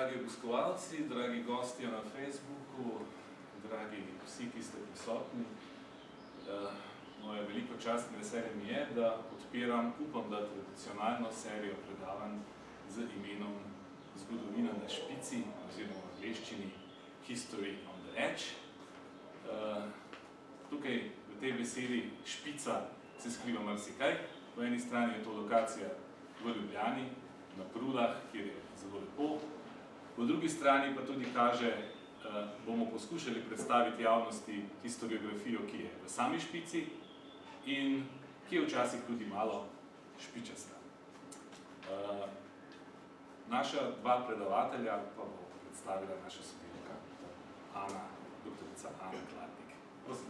dragi obiskovalci, dragi gostje na Facebooku, dragi vsi, ki ste prisotni. Moja veliko čast in veselje mi je, da odpiram, upam, da tradicionalno serijo predavanj z imenom Zgodovina na Špici, oziroma v angleščini History on the Edge. Tukaj v tej besedi Špica se skriva marsikaj. Po eni strani je to lokacija v Ljubljani, na Prudah, kjer je zelo lepo. Po drugi strani pa tudi kaže, bomo poskušali predstaviti javnosti historiografijo, ki je v sami Špici in ki je včasih tudi malo špičasta. Naša dva predavatelja pa bo predstavila naša sodelavka, doktorica Ana Kladnik. Prosim.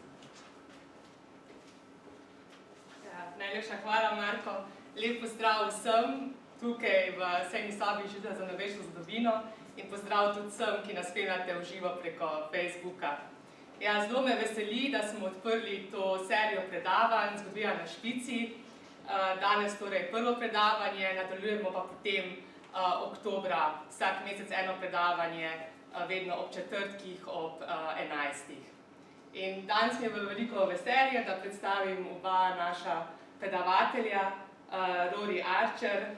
Najlepša hvala, Marko. Lep pozdrav vsem tukaj v sejni sobi Inštituta za novejšo zgodovino in pozdrav tudi vsem, ki nas spremljate v živo preko Facebooka. Zelo me veseli, da smo odprli to serijo predavanj Zgodovina na Špici. Danes torej prvo predavanje, nadaljujemo pa potem oktobra vsak mesec eno predavanje, vedno ob četrtkih ob 11. In danes mi je veliko veselje, da predstavim oba naša predavatelja, Rory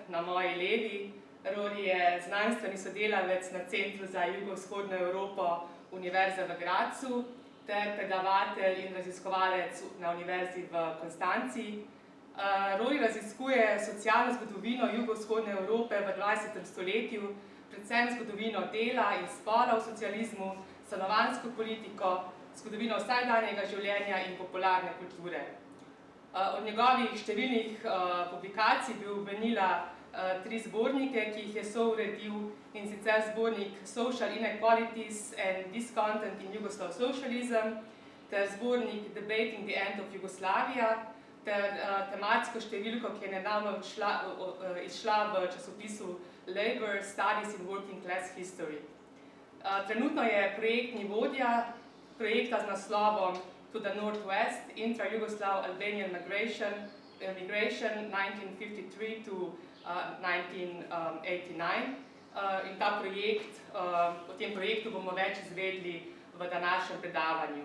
na moji levi. Rory je znanstveni sodelavec na Centru za jugovzhodno Evropo Univerze v Grazu ter predavatelj in raziskovalec na Univerzi v Konstanci. Rory raziskuje socialno zgodovino jugovzhodne Evrope v 20. stoletju, predvsem zgodovino dela in spola v socializmu, stanovanjsko politiko, zgodovino vsakdanjega življenja in popularne kulture. Od njegovih številnih publikacij bi omenila 3 zbornike, ki jih je souredil, in sicer zbornik Social Inequalities and Discontent in Yugoslav Socialism, ter zbornik Debating the End of Yugoslavia, ter tematsko številko, ki je nedavno izšla v časopisu Labor, Studies in Working Class History. Trenutno je projektni vodja projekta z naslovom To the Northwest, Intra Yugoslav Albanian Migration 1953 to 1989. In ta projekt, o tem projektu bomo več izvedli v današnjem predavanju.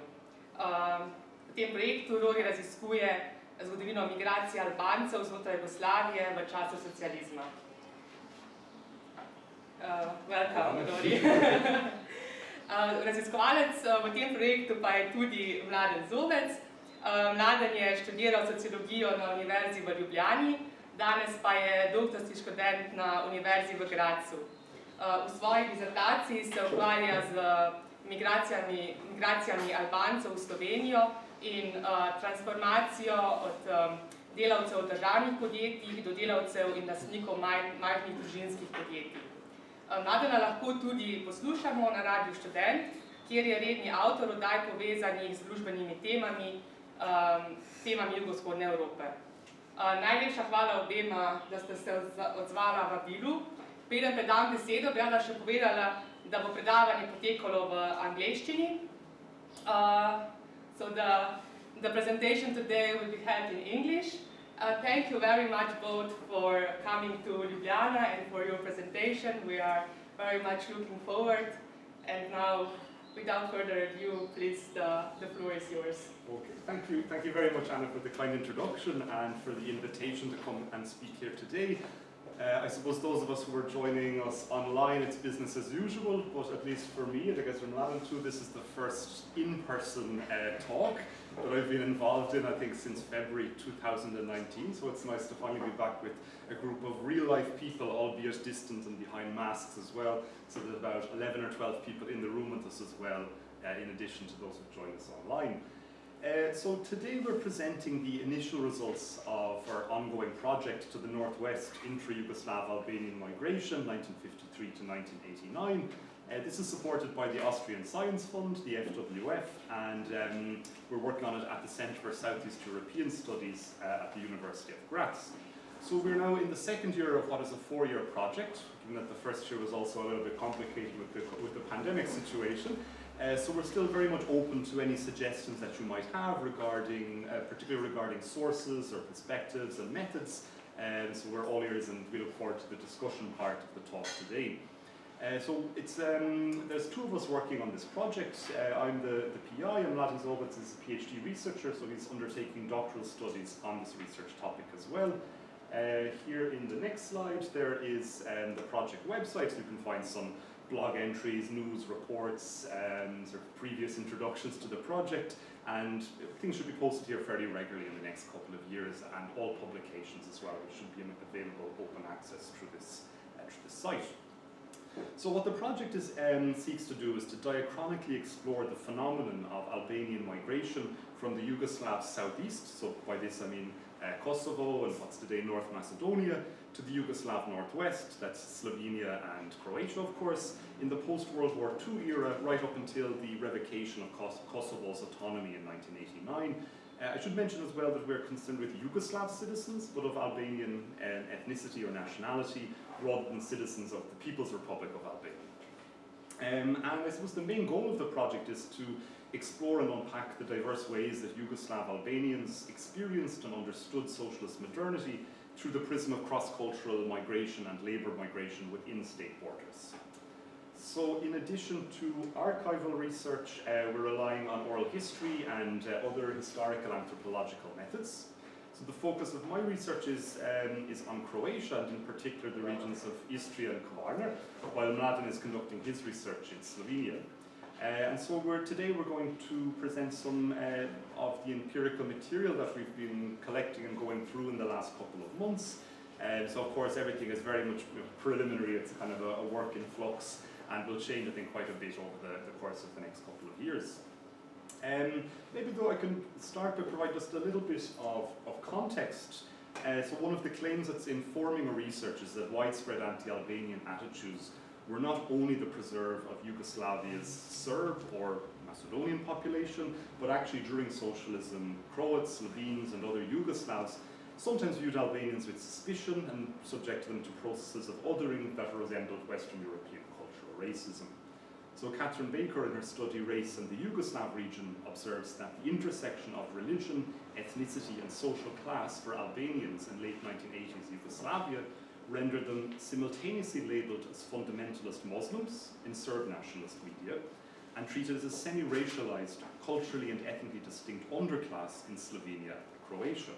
V tem projektu Rory raziskuje zgodovino migracije Albancev znotraj Jugoslavije v času socializma. Welcome, Rory. Raziskovalec v tem projektu pa je tudi Mladen Zobec. Mladen je študiral sociologijo na Univerzi v Ljubljani, danes pa je doktorski študent na Univerzi v Grazu. V svoji dizertaciji se ukvarja z migracijami Albancev v Slovenijo in transformacijo od delavcev v državnih podjetjih do delavcev in lastnikov majhnih družinskih podjetij. Mladena lahko tudi poslušamo na Radiu Študent, kjer je redni avtor oddaj povezanih z družbenimi temami jugovzhodne Evrope. Najlepša hvala obema, da ste se odzvala vabilu. Preden predam besedo, bi rada še povedala, da bo predavanje potekalo v angleščini. So the presentation today will be held in English. Thank you very much both for coming to Ljubljana and for your presentation. We are very much looking forward. And now, without further ado, please, the floor is yours. Okay, thank you very much, Anna, for the kind introduction and for the invitation to come and speak here today. I suppose those of us who are joining us online, it's business as usual, but at least for me, and I guess for Mladen too, this is the first in-person talk that I've been involved in, I think, since February 2019, so it's nice to finally be back with a group of real-life people, albeit distant and behind masks as well, so there's about 11 or 12 people in the room with us as well, in addition to those who've joined us online. So today we're presenting the initial results of our ongoing project to the Northwest Intra Yugoslav Albanian Migration, 1953 to 1989. This is supported by the Austrian Science Fund, the FWF, and we're working on it at the Centre for Southeast European Studies at the University of Graz. So we're now in the second year of what is a 4-year project, given that the first year was also a little bit complicated with the pandemic situation. So we're still very much open to any suggestions that you might have regarding, particularly regarding sources or perspectives and methods. So we're all ears and we look forward to the discussion part of the talk today. So it's, there's two of us working on this project. I'm the PI, and Mladen Zobec is a PhD researcher, so he's undertaking doctoral studies on this research topic as well. Here in the next slide, there is the project website. You can find some blog entries, news reports, sort of previous introductions to the project, and things should be posted here fairly regularly in the next couple of years, and all publications as well, which should be available open access through this site. So what the project seeks to do is to diachronically explore the phenomenon of Albanian migration from the Yugoslav southeast, so by this I mean Kosovo and what's today North Macedonia, to the Yugoslav northwest, that's Slovenia and Croatia of course, in the post-World War II era, right up until the revocation of Kosovo's autonomy in 1989. I should mention as well that we're concerned with Yugoslav citizens, but of Albanian ethnicity or nationality, rather than citizens of the People's Republic of Albania. And I suppose the main goal of the project is to explore and unpack the diverse ways that Yugoslav Albanians experienced and understood socialist modernity through the prism of cross-cultural migration and labour migration within state borders. So in addition to archival research, we're relying on oral history and other historical anthropological methods. So the focus of my research is on Croatia, and in particular the regions of Istria and Kvarner, while Mladen is conducting his research in Slovenia. And so today we're going to present some of the empirical material that we've been collecting and going through in the last couple of months. So of course everything is very much preliminary, it's kind of a work in flux, and will change I think quite a bit over the course of the next couple of years. Maybe though I can start by providing just a little bit of context. So one of the claims that's informing our research is that widespread anti-Albanian attitudes were not only the preserve of Yugoslavia's Serb or Macedonian population, but actually during socialism, Croats, Slovenes and other Yugoslavs sometimes viewed Albanians with suspicion and subjected them to processes of othering that resembled Western European cultural racism. So Catherine Baker, in her study Race in the Yugoslav region, observes that the intersection of religion, ethnicity and social class for Albanians in late 1980s Yugoslavia rendered them simultaneously labelled as fundamentalist Muslims in Serb nationalist media and treated as a semi-racialized, culturally and ethnically distinct underclass in Slovenia and Croatia.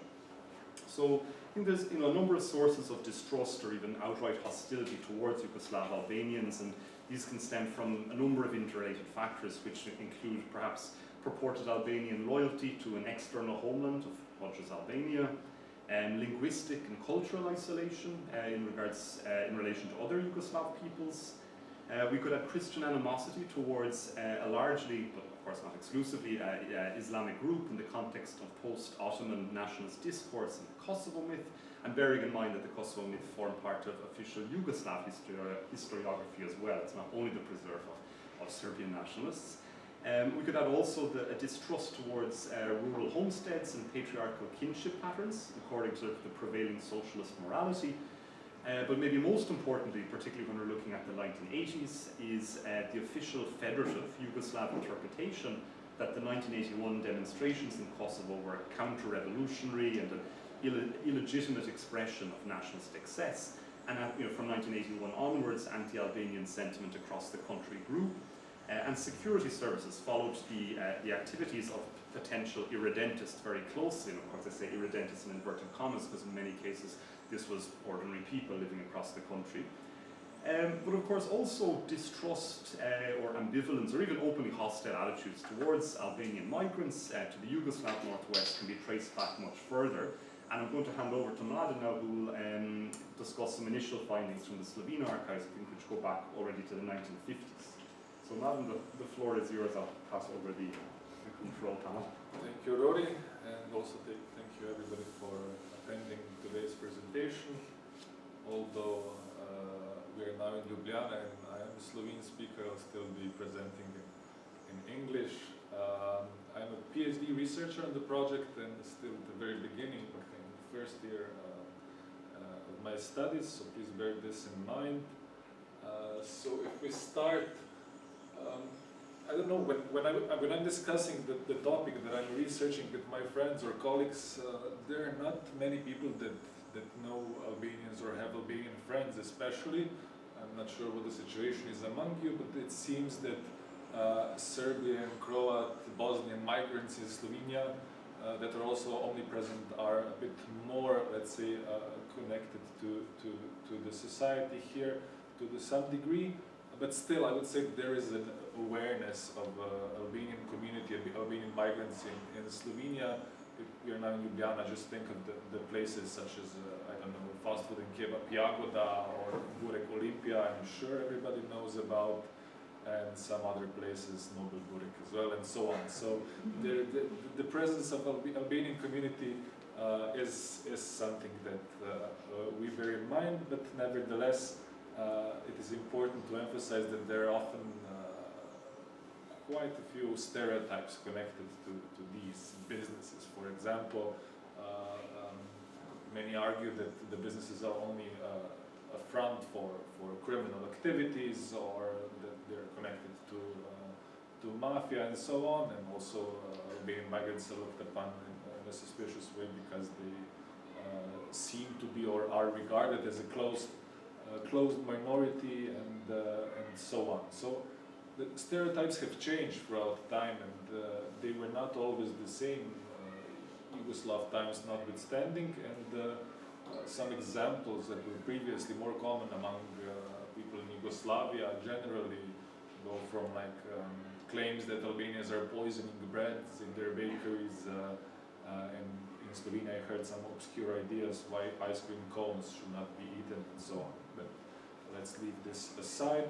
So I think there's a number of sources of distrust or even outright hostility towards Yugoslav Albanians, and these can stem from a number of interrelated factors, which include perhaps purported Albanian loyalty to an external homeland of what is Albania, linguistic and cultural isolation in relation to other Yugoslav peoples. We could have Christian animosity towards a largely, but of course not exclusively, Islamic group in the context of post-Ottoman nationalist discourse and the Kosovo myth, and bearing in mind that the Kosovo myth formed part of official Yugoslav historiography as well. It's not only the preserve of Serbian nationalists. We could add also a distrust towards rural homesteads and patriarchal kinship patterns, according to the prevailing socialist morality. But maybe most importantly, particularly when we're looking at the 1980s, is the official federative Yugoslav interpretation that the 1981 demonstrations in Kosovo were counter-revolutionary and an illegitimate expression of nationalist excess. And from 1981 onwards, anti-Albanian sentiment across the country grew. And security services followed the activities of potential irredentists very closely. And of course I say irredentists in inverted commas because in many cases this was ordinary people living across the country. But of course also distrust or ambivalence or even openly hostile attitudes towards Albanian migrants to the Yugoslav northwest can be traced back much further. And I'm going to hand over to Mladen now, who will discuss some initial findings from the Slovene archives, which go back already to the 1950s. So Mladen, the floor is yours. I'll pass over the control panel. Thank you, Rory, and also thank you everybody for attending today's presentation. Although we are now in Ljubljana and I am a Slovene speaker, I'll still be presenting in English. I'm a PhD researcher on the project and still at the very beginning, but in the first year of my studies, so please bear this in mind. So if we start, I don't know, when I'm discussing the topic that I'm researching with my friends or colleagues, there are not many people that know Albanians or have Albanian friends especially. I'm not sure what the situation is among you, but it seems that Serbian, Croat, Bosnian migrants in Slovenia that are also omnipresent are a bit more, let's say, connected to the society here to some degree. But still, I would say there is an awareness of Albanian community, Albanian migrants in Slovenia. If we are now in Ljubljana, just think of the places such as, I don't know, fast food and kebab Jagoda or Burek Olimpia, I'm sure everybody knows about, and some other places, Nobel Burek as well, and so on. So the presence of Albanian community is something that we bear in mind, but nevertheless, it is important to emphasize that there are often quite a few stereotypes connected to these businesses. For example, many argue that the businesses are only a front for criminal activities, or that they're connected to mafia and so on, and also Albanian migrants are looked upon in a suspicious way because they seem to be or are regarded as a closed minority and so on. So the stereotypes have changed throughout time, and they were not always the same, Yugoslav times notwithstanding, and some examples that were previously more common among people in Yugoslavia generally go from like claims that Albanians are poisoning breads in their bakeries, and in Slovenia I heard some obscure ideas why ice cream cones should not be eaten and so on. But let's leave this aside.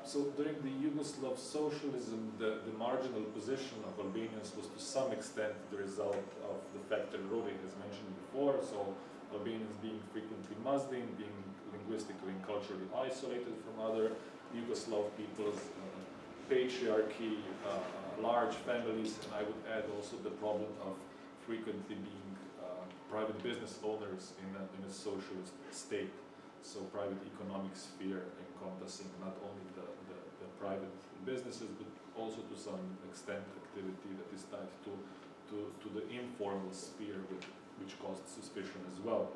So during the Yugoslav socialism, the marginal position of Albanians was to some extent the result of the fact that Rory has mentioned before. So Albanians being frequently Muslim, being linguistically and culturally isolated from other Yugoslav peoples, patriarchy, large families, and I would add also the problem of frequently being private business owners in a socialist state. So private economic sphere encompassing not only the private businesses, but also to some extent activity that is tied to the informal sphere, which caused suspicion as well.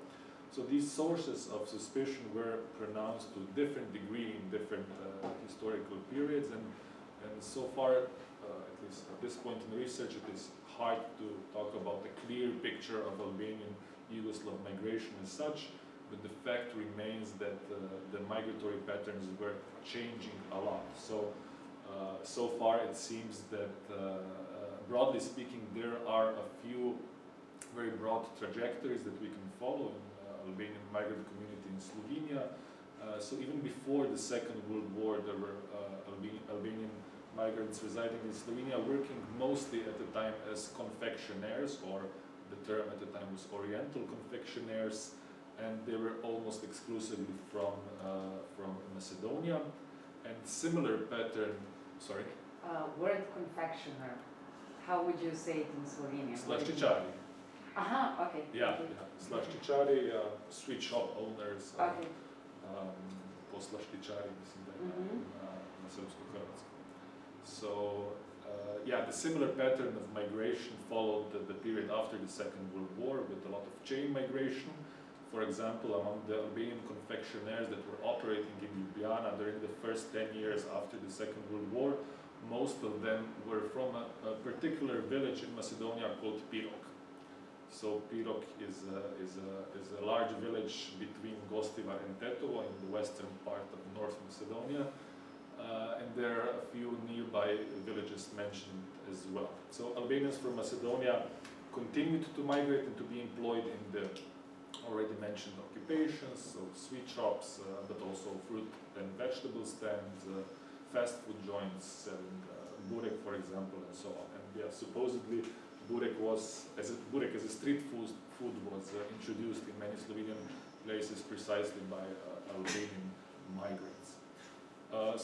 So these sources of suspicion were pronounced to different degree in different historical periods, and so far, at least at this point in the research, it is hard to talk about a clear picture of Albanian Yugoslav migration as such, but the fact remains that the migratory patterns were changing a lot. So far it seems that, broadly speaking, there are a few very broad trajectories that we can follow in Albanian migrant community in Slovenia. So even before the Second World War, there were Albanian migrants residing in Slovenia, working mostly at the time as confectionaires, or the term at the time was Oriental confectionaires, and they were almost exclusively from Macedonia. And similar pattern, sorry? Word confectioner, how would you say it in Slovenia? Slaščičari. Aha, okay. Yeah, okay. Slaščičari, sweet shop owners. Okay. Po slaščičari, mislim da je na srpsko-hrvatskom. So, yeah, the similar pattern of migration followed the period after the Second World War, with a lot of chain migration. For example, among the Albanian confectionaires that were operating in Ljubljana during the first 10 years after the Second World War, most of them were from a particular village in Macedonia called Pirog. So Pirog is a large village between Gostivar and Tetovo in the western part of North Macedonia. And there are a few nearby villages mentioned as well. So Albanians from Macedonia continued to migrate and to be employed in the already mentioned occupations, so sweet shops, but also fruit and vegetable stands, fast food joints selling burek, for example, and so on. And yeah, supposedly burek as a street food was introduced in many Slovenian places precisely by Albanian migrants.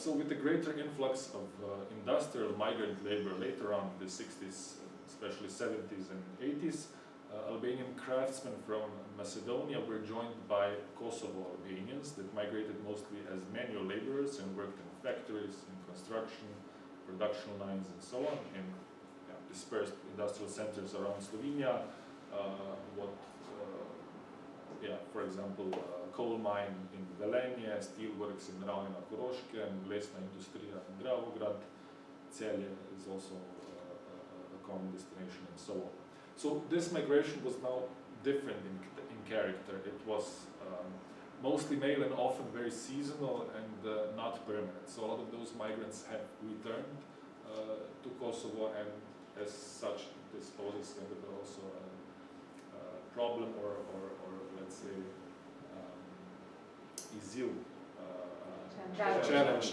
So with the greater influx of industrial migrant labor later on in the 60s, especially 70s and 80s, Albanian craftsmen from Macedonia were joined by Kosovo Albanians that migrated mostly as manual laborers and worked in factories, in construction, production lines, and so on, in dispersed industrial centers around Slovenia. What yeah, for example, coal mine in Velenje, steelworks in Ravne na Koroškem, lesna industrija in Dravograd, Celje is also a common destination, and so on. So this migration was now different in character. It was mostly male and often very seasonal and not permanent. So a lot of those migrants have returned to Kosovo, and as such this poses kind of also a problem or let's say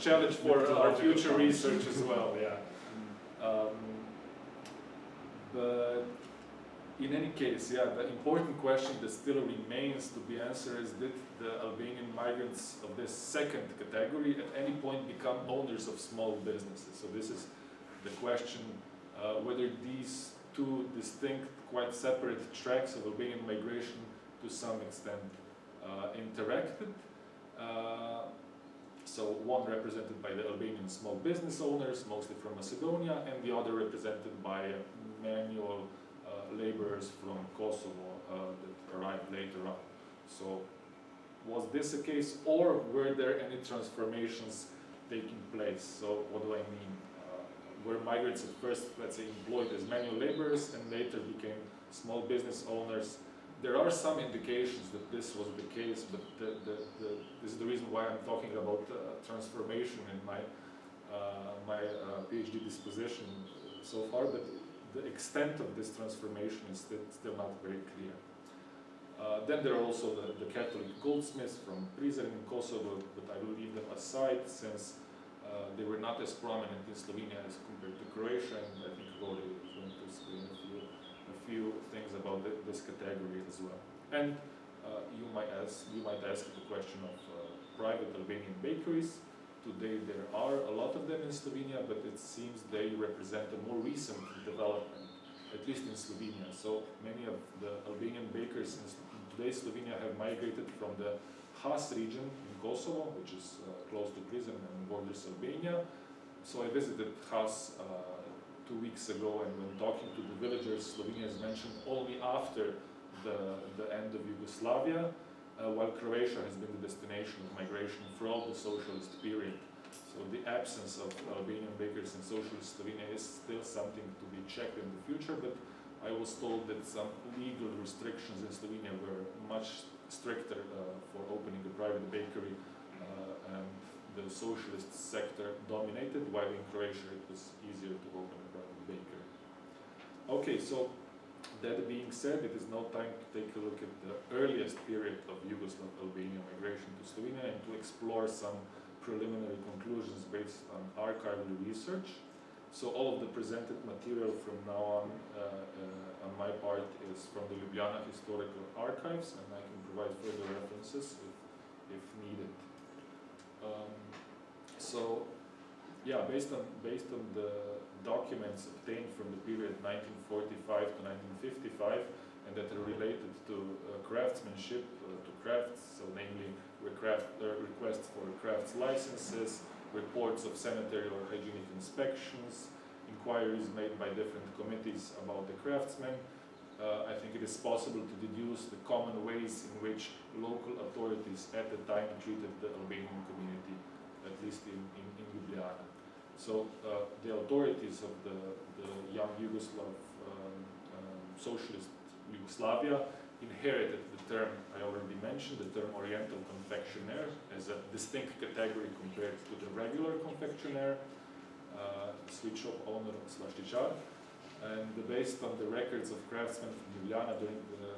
challenge for our future research as well. Yeah. But in any case, yeah, the important question that still remains to be answered is, did the Albanian migrants of this second category at any point become owners of small businesses? So this is the question, whether these two distinct, quite separate tracks of Albanian migration to some extent interacted. So one represented by the Albanian small business owners, mostly from Macedonia, and the other represented by manual laborers from Kosovo that arrived later on. So was this a case, or were there any transformations taking place? So what do I mean? Were migrants at first, let's say, employed as manual laborers and later became small business owners? There are some indications that this was the case, but this is the reason why I'm talking about transformation in my PhD disposition so far, but the extent of this transformation is still not very clear. Then there are also the Catholic goldsmiths from Prizren in Kosovo, but I will leave them aside since they were not as prominent in Slovenia as compared to Croatia, and I think Rory is going to explain a few things about this category as well. And you might ask the question of private Albanian bakeries. Today there are a lot of them in Slovenia, but it seems they represent a more recent development, at least in Slovenia. So many of the Albanian bakers in today's Slovenia have migrated from the Has region in Kosovo, which is close to Prizren and borders Albania. So I visited Has 2 weeks ago, and when talking to the villagers, Slovenia is mentioned only after the end of Yugoslavia, while Croatia has been the destination of migration throughout the socialist period. So the absence of Albanian bakers in socialist Slovenia is still something to be checked in the future, but I was told that some legal restrictions in Slovenia were much stricter for opening a private bakery, and the socialist sector dominated, while in Croatia it was easier to open a private bakery. Okay, so that being said, it is now time to take a look at the earliest period of Yugoslav Albanian migration to Slovenia and to explore some preliminary conclusions based on archival research. So all of the presented material from now on my part is from the Ljubljana Historical Archives, and I can provide further references if needed. So yeah, based on the documents obtained from the period 1945 to 1955 and that are related to craftsmanship, to crafts, so namely requests for crafts licenses, reports of sanitary or hygienic inspections, inquiries made by different committees about the craftsmen, I think it is possible to deduce the common ways in which local authorities at the time treated the Albanian community, at least in Ljubljana. So the authorities of the young Yugoslav socialist Yugoslavia inherited the term I already mentioned, the term Oriental confectioner, as a distinct category compared to the regular confectioner, sweet shop owner, slastičar. And based on the records of craftsmen from Ljubljana during the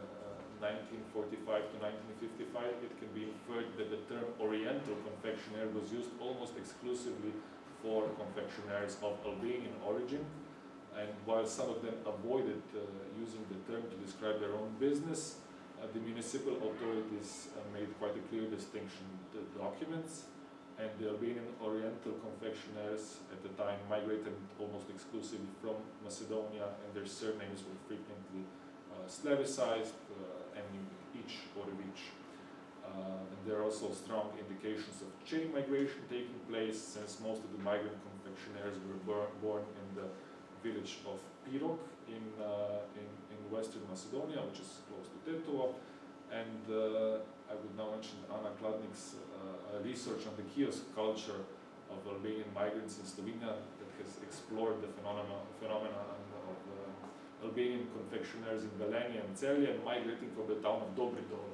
1945 to 1955, it can be inferred that the term Oriental confectioner was used almost exclusively for confectionaries of Albanian origin. And while some of them avoided using the term to describe their own business, the municipal authorities made quite a clear distinction in the documents. And the Albanian Oriental confectionaries at the time migrated almost exclusively from Macedonia, and their surnames were frequently Slavicized, ending each or each. And there are also strong indications of chain migration taking place, since most of the migrant confectionaries were born in the village of Pirog in Western Macedonia, which is close to Tetovo. And I would now mention Anna Kladnik's research on the kiosk culture of Albanian migrants in Slovenia that has explored the phenomena of Albanian confectionaries in Velenje and Celje migrating from the town of Dobri Dol,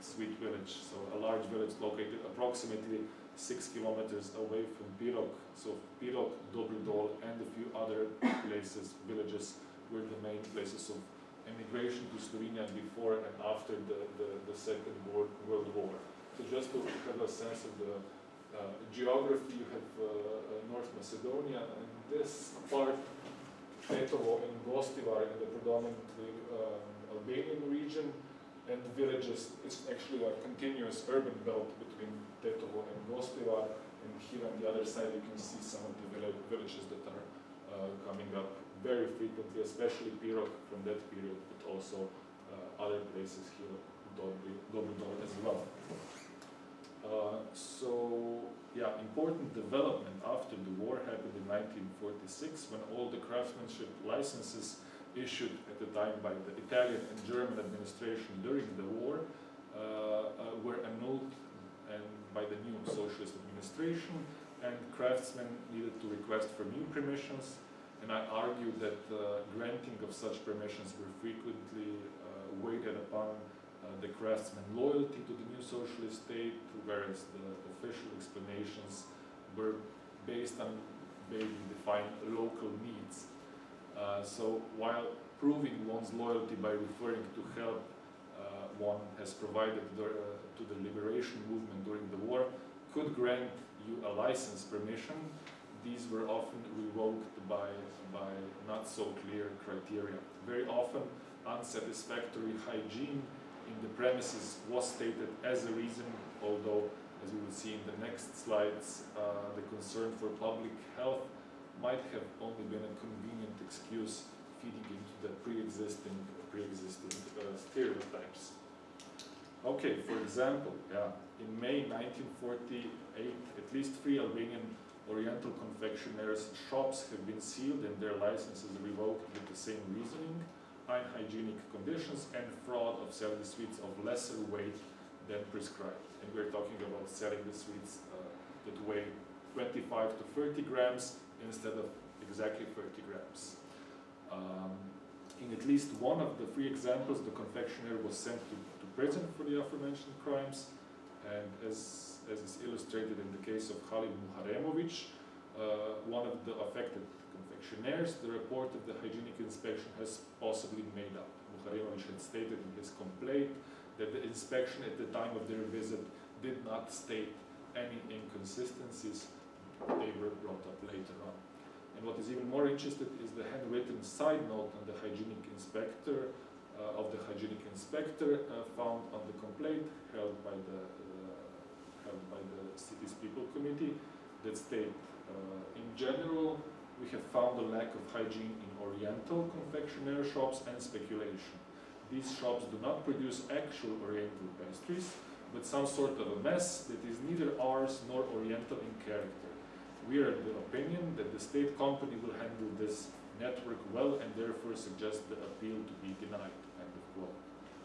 a sweet village, so a large village located approximately 6 kilometers away from Pirog. So Pirog, Dobri Dol, and a few other places, villages, were the main places of immigration to Slovenia before and after the Second World War. So just to have a sense of the geography, you have North Macedonia, and this part, Tetovo and Gostivar, in the predominantly Albanian region, and villages. It's actually a continuous urban belt between Tetovo and Gostivar, and here on the other side you can see some of the villages that are coming up very frequently, especially Pirog from that period, but also other places here, Dobri Dol as well. So, yeah, important development after the war happened in 1946, when all the craftsmanship licenses issued at the time by the Italian and German administration during the war were annulled and by the new socialist administration, and craftsmen needed to request for new permissions. And I argue that granting of such permissions were frequently weighted upon the craftsmen loyalty to the new socialist state, whereas the official explanations were based on maybe defined local needs. So while proving one's loyalty by referring to help one has provided to the liberation movement during the war could grant you a license permission, these were often revoked by not so clear criteria. Very often, unsatisfactory hygiene in the premises was stated as a reason, although, as we will see in the next slides, the concern for public health might have only been a convenient excuse feeding into the pre-existing stereotypes. Okay, for example, in May 1948, at least 3 Albanian Oriental confectioners' shops have been sealed and their licenses revoked with the same reasoning: unhygienic conditions and fraud of selling sweets of lesser weight than prescribed. And we're talking about selling the sweets that weigh 25 to 30 grams instead of exactly 30 grams. In at least one of the 3 examples, the confectioner was sent to prison for the aforementioned crimes, and as is illustrated in the case of Halid Muharemovic, one of the affected confectioners, the report of the hygienic inspection has possibly made up. Muharemovic had stated in his complaint that the inspection at the time of their visit did not state any inconsistencies. They were brought up later on. And what is even more interesting is the handwritten side note on the hygienic inspector, found on the complaint held by the city's people committee that state, in general, we have found a lack of hygiene in Oriental confectionery shops and speculation. These shops do not produce actual Oriental pastries, but some sort of a mess that is neither ours nor Oriental in character. We are of the opinion that the state company will handle this network well and therefore suggest the appeal to be denied. End of quote.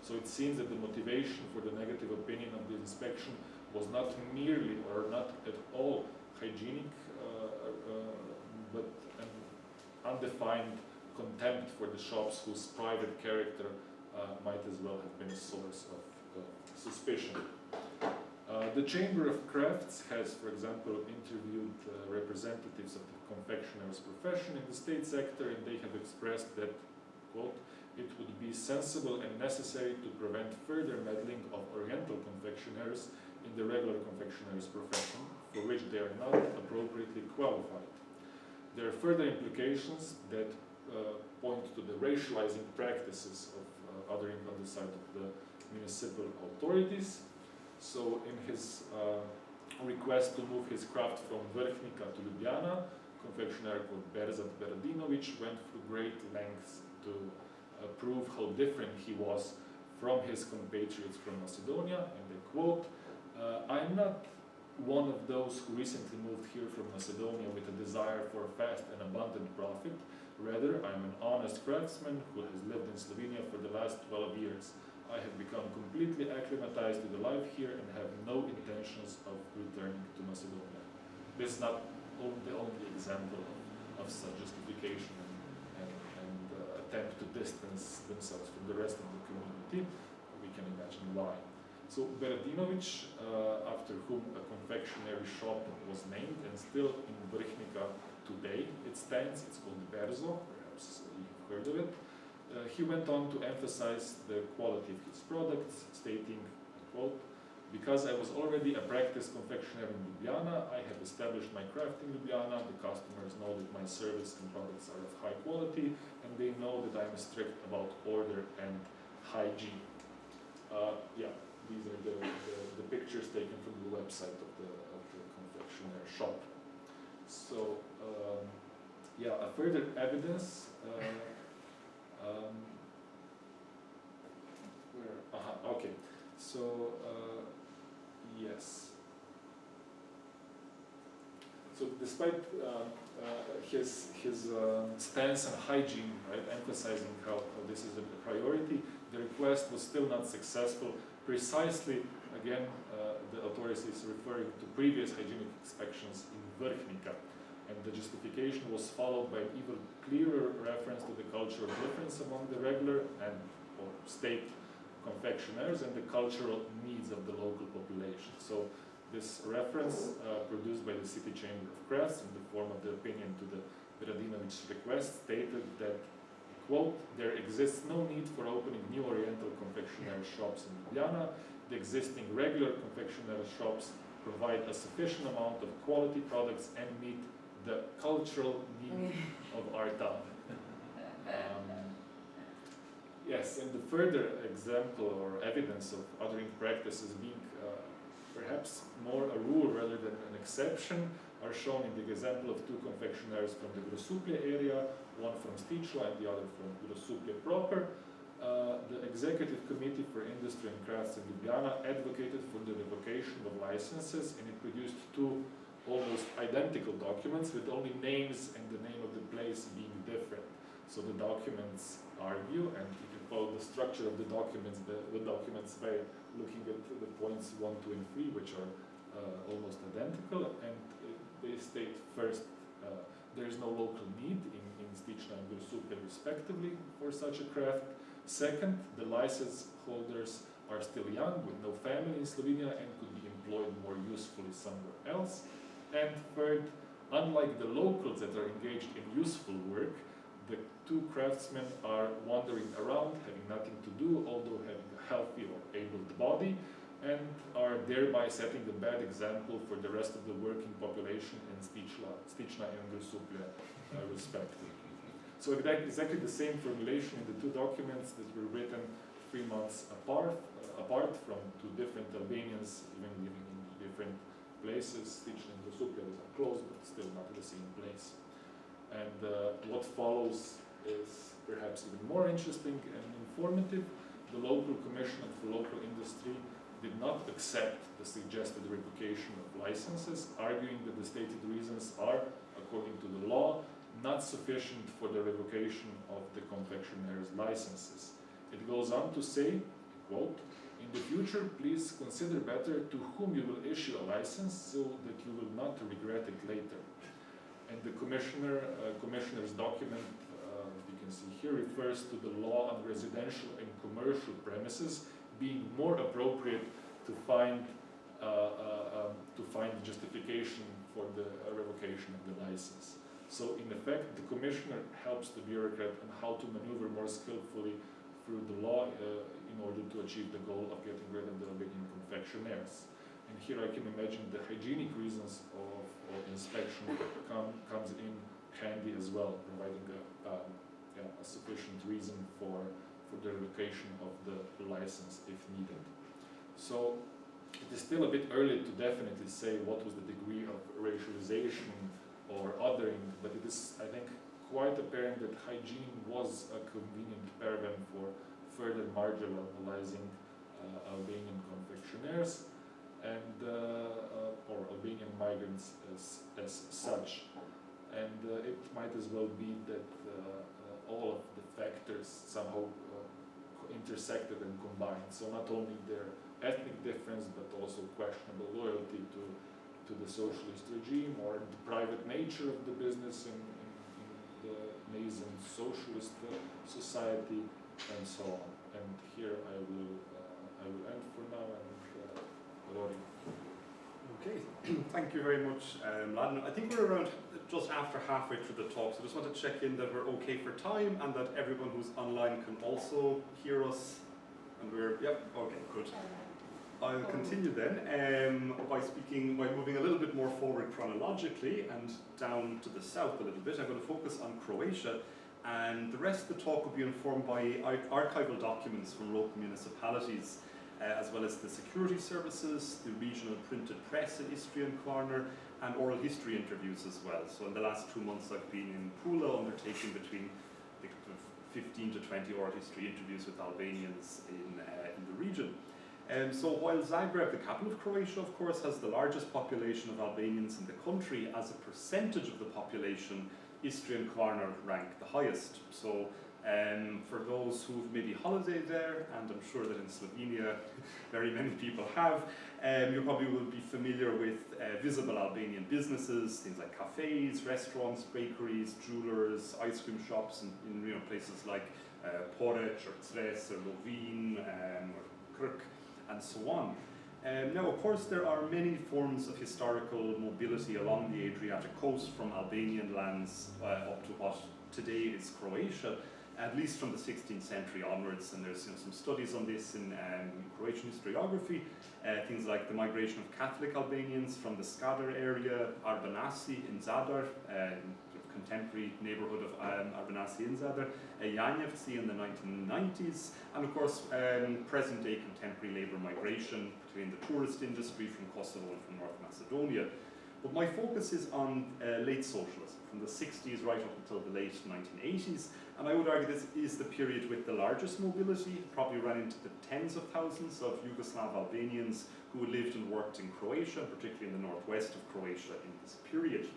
So it seems that the motivation for the negative opinion of the inspection was not merely or not at all hygienic, but an undefined contempt for the shops whose private character might as well have been a source of suspicion. The Chamber of Crafts has, for example, interviewed representatives of the confectioner's profession in the state sector, and they have expressed that, quote, it would be sensible and necessary to prevent further meddling of Oriental confectioners in the regular confectioner's profession, for which they are not appropriately qualified. There are further implications that point to the racializing practices of othering on the side of the municipal authorities. So in his request to move his craft from Vrhnika to Ljubljana, confectioner called Berzat Beradinovic went through great lengths to prove how different he was from his compatriots from Macedonia, and I quote, I'm not one of those who recently moved here from Macedonia with a desire for fast and abundant profit. Rather, I'm an honest craftsman who has lived in Slovenia for the last 12 years. I have become completely acclimatized to the life here and have no intentions of returning to Macedonia. This is not the only example of such justification and attempt to distance themselves from the rest of the community. We can imagine why. So Beradinović, after whom a confectionery shop was named, and still in Vrhnika today it stands, it's called Berzo, perhaps you've heard of it. He went on to emphasize the quality of his products, stating, quote, "Because I was already a practiced confectioner in Ljubljana, I have established my craft in Ljubljana. The customers know that my service and products are of high quality, and they know that I am strict about order and hygiene." Yeah, these are the pictures taken from the website of the confectionery shop. So, yeah, a further evidence. Okay. So, yes. So, despite his stance on hygiene, right, emphasizing how this is a priority, the request was still not successful. Precisely, again, the authorities is referring to previous hygienic inspections in Vrhnika, and the justification was followed by an even clearer reference to the cultural difference among the regular and or state confectioners and the cultural needs of the local population. So this reference produced by the City Chamber of Graz in the form of the opinion to the Beradinović request stated that, quote, "There exists no need for opening new oriental confectionery shops in Ljubljana. The existing regular confectionery shops provide a sufficient amount of quality products and meet the cultural need of our town." Yes, and the further example or evidence of othering practices being perhaps more a rule rather than an exception are shown in the example of two confectionaries from the Grosuplje area, one from Stičla and the other from Grosuplje proper. The Executive Committee for Industry and Crafts in Ljubljana advocated for the revocation of licenses, and it produced two almost identical documents with only names and the name of the place being different. So the documents argue, and you can follow the structure of the documents by looking at the points 1, 2, and 3, which are almost identical, and they state first, there is no local need in Stična and Grosuplje respectively for such a craft. Second, the license holders are still young with no family in Slovenia and could be employed more usefully somewhere else. And third, unlike the locals that are engaged in useful work, the two craftsmen are wandering around, having nothing to do, although having a healthy or able body, and are thereby setting a bad example for the rest of the working population in Stična and Grosuplje, respectively. So exactly the same formulation in the two documents that were written 3 months apart from two different Albanians, even living in different places. Stična and Grosuplje are close, but still not in the same place. And what follows is perhaps even more interesting and informative. The local commission for local industry did not accept the suggested revocation of licenses, arguing that the stated reasons are, according to the law, not sufficient for the revocation of the confectionary's licenses. It goes on to say, quote, "In the future, please consider better to whom you will issue a license so that you will not regret it later." And the commissioner's document, you can see here, refers to the law on residential and commercial premises being more appropriate to find justification for the revocation of the license. So in effect, the commissioner helps the bureaucrat on how to maneuver more skillfully through the law in order to achieve the goal of getting rid of the Albanian confectionaries. And here I can imagine the hygienic reasons of inspection comes in handy as well, providing a sufficient reason for the revocation of the license if needed. So it is still a bit early to definitely say what was the degree of racialization or othering, but it is, I think, quite apparent that hygiene was a convenient paradigm for further marginalizing Albanian confectionaires and or Albanian migrants as such. And it might as well be that all of the factors somehow intersected and combined. So not only their ethnic difference, but also questionable loyalty to the socialist regime, or the private nature of the business in the nascent socialist society, and so on. And here I will end for now, and Rory. Okay, thank you very much, Mladen. I think we're around just after halfway through the talk, so I just want to check in that we're okay for time and that everyone who's online can also hear us. And we're, yep, okay, good. I'll continue then by moving a little bit more forward chronologically and down to the south a little bit. I'm going to focus on Croatia, and the rest of the talk will be informed by archival documents from local municipalities, as well as the security services, the regional printed press in Istrian Corner, and oral history interviews as well. So in the last 2 months I've been in Pula undertaking between 15 to 20 oral history interviews with Albanians in the region. So while Zagreb, the capital of Croatia, of course, has the largest population of Albanians in the country, as a percentage of the population, Istrian Corner ranked the highest. So for those who've maybe holidayed there, and I'm sure that in Slovenia very many people have, you probably will be familiar with visible Albanian businesses, things like cafes, restaurants, bakeries, jewelers, ice cream shops, in places like Porec or Cres or Lovin or Krk, and so on. Now, of course, there are many forms of historical mobility along the Adriatic coast, from Albanian lands up to what today is Croatia, at least from the 16th century onwards. And there's some studies on this in Croatian historiography, things like the migration of Catholic Albanians from the Skadar area, Arbanasi in Zadar, contemporary neighbourhood of Arbanasi in Zadar, Janjevci in the 1990s, and of course present-day contemporary labour migration, particularly in the tourist industry from Kosovo and from North Macedonia. But my focus is on late socialism, from the 60s right up until the late 1980s, and I would argue this is the period with the largest mobility, probably ran into the tens of thousands of Yugoslav Albanians who lived and worked in Croatia, particularly in the northwest of Croatia in this period.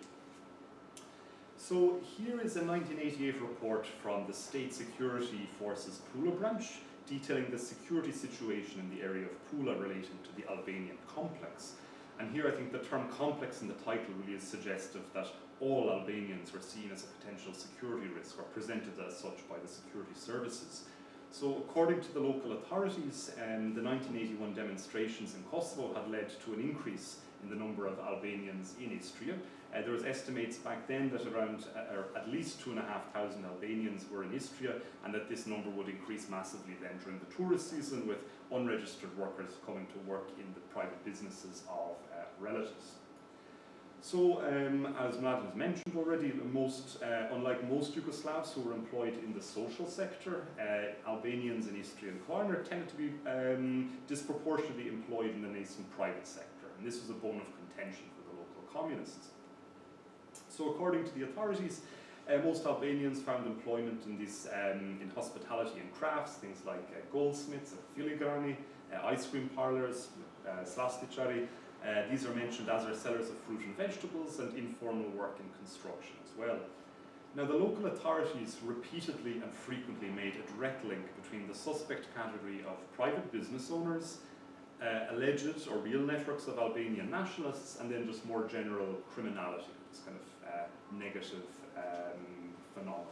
So here is a 1988 report from the State Security Forces Pula branch, detailing the security situation in the area of Pula relating to the Albanian complex. And here I think the term complex in the title really is suggestive that all Albanians were seen as a potential security risk, or presented as such by the security services. So according to the local authorities, the 1981 demonstrations in Kosovo had led to an increase in the number of Albanians in Istria. There was estimates back then that around, or at least 2,500 Albanians were in Istria, and that this number would increase massively then during the tourist season, with unregistered workers coming to work in the private businesses of relatives. So, as Mladen has mentioned already, unlike most Yugoslavs who were employed in the social sector, Albanians in Istrian Corner tended to be disproportionately employed in the nascent private sector, and this was a bone of contention for the local communists. So according to the authorities, most Albanians found employment in this, in hospitality and crafts, things like goldsmiths, filigrani, ice cream parlours, slastičari. These are mentioned, as are sellers of fruit and vegetables, and informal work in construction as well. Now, the local authorities repeatedly and frequently made a direct link between the suspect category of private business owners, alleged or real networks of Albanian nationalists, and then just more general criminality, this kind of negative phenomena,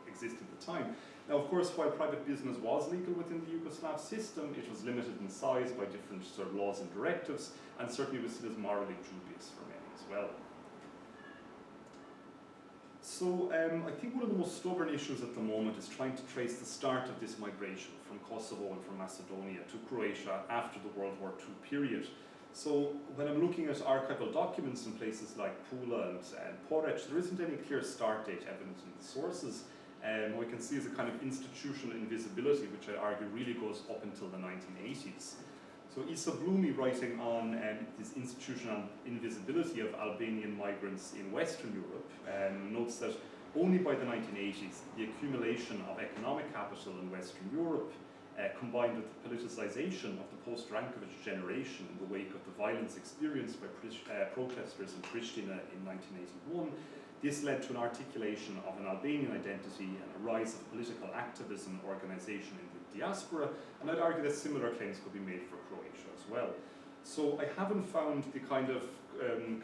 existed at the time. Now, of course, while private business was legal within the Yugoslav system, it was limited in size by different sort of laws and directives, and certainly was seen as morally dubious for many as well. So I think one of the most stubborn issues at the moment is trying to trace the start of this migration from Kosovo and from Macedonia to Croatia after the World War II period. So when I'm looking at archival documents in places like Pula and Porec, there isn't any clear start date evident in the sources. What we can see is a kind of institutional invisibility, which I argue really goes up until the 1980s. So Isa Blumi, writing on this institutional invisibility of Albanian migrants in Western Europe, notes that only by the 1980s, the accumulation of economic capital in Western Europe, combined with the politicization of the post-Rankovic generation in the wake of the violence experienced by protesters in Pristina in 1981, This led to an articulation of an Albanian identity and a rise of political activism organisation in the diaspora, and I'd argue that similar claims could be made for Croatia as well. So I haven't found the kind of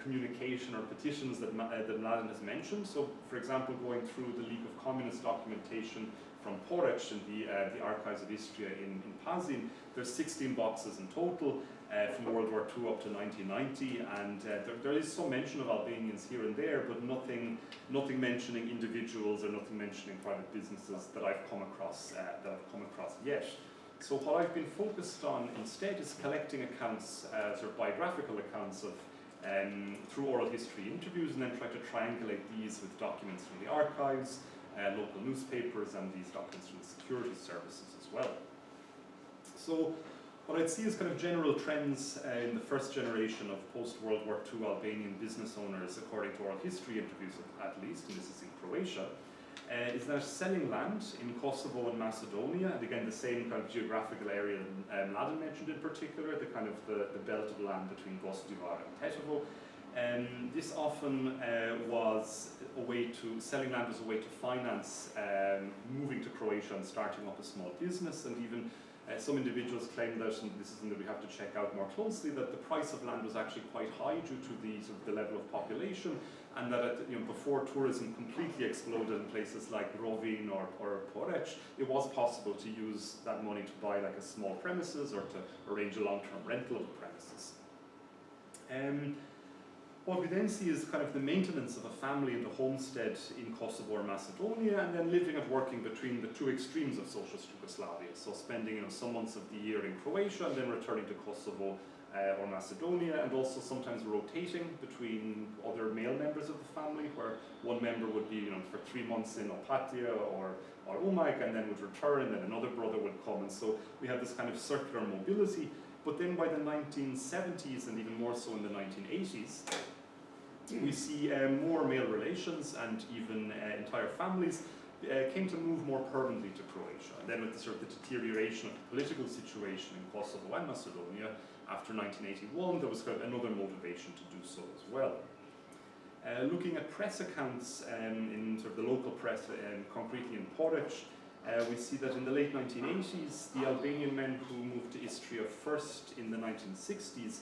communication or petitions that Mladen has mentioned. So, for example, going through the League of Communist documentation from Porec in the Archives of Istria in Pazin, there's 16 boxes in total from World War II up to 1990, and there is some mention of Albanians here and there, but nothing mentioning individuals or nothing mentioning private businesses that I've come across yet. So what I've been focused on instead is collecting accounts, sort of biographical accounts of through oral history interviews, and then try to triangulate these with documents from the archives, local newspapers, and these documents from the security services as well. So what I'd see is kind of general trends in the first generation of post-World War II Albanian business owners, according to oral history interviews at least, and this is in Croatia, is that selling land in Kosovo and Macedonia, and again the same kind of geographical area Mladen mentioned in particular, the kind of the belt of land between Zgodovina and Tetovo. This often was a way to, selling land was a way to finance moving to Croatia and starting up a small business, and even some individuals claim that, and this is something that we have to check out more closely, that the price of land was actually quite high due to the, sort of the level of population, and that before tourism completely exploded in places like Rory or Porec, it was possible to use that money to buy like a small premises or to arrange a long-term rental of the premises. What we then see is kind of the maintenance of a family and a homestead in Kosovo or Macedonia, and then living and working between the two extremes of socialist Yugoslavia. So spending some months of the year in Croatia and then returning to Kosovo or Macedonia, and also sometimes rotating between other male members of the family, where one member would be for 3 months in Opatija or Umag, and then would return, and then another brother would come. And so we have this kind of circular mobility. But then by the 1970s, and even more so in the 1980s, we see more male relations, and even entire families came to move more permanently to Croatia. And then with the sort of the deterioration of the political situation in Kosovo and Macedonia after 1981, there was kind of another motivation to do so as well. Looking at press accounts in sort of the local press, concretely in Porec, we see that in the late 1980s, the Albanian men who moved to Istria first in the 1960s,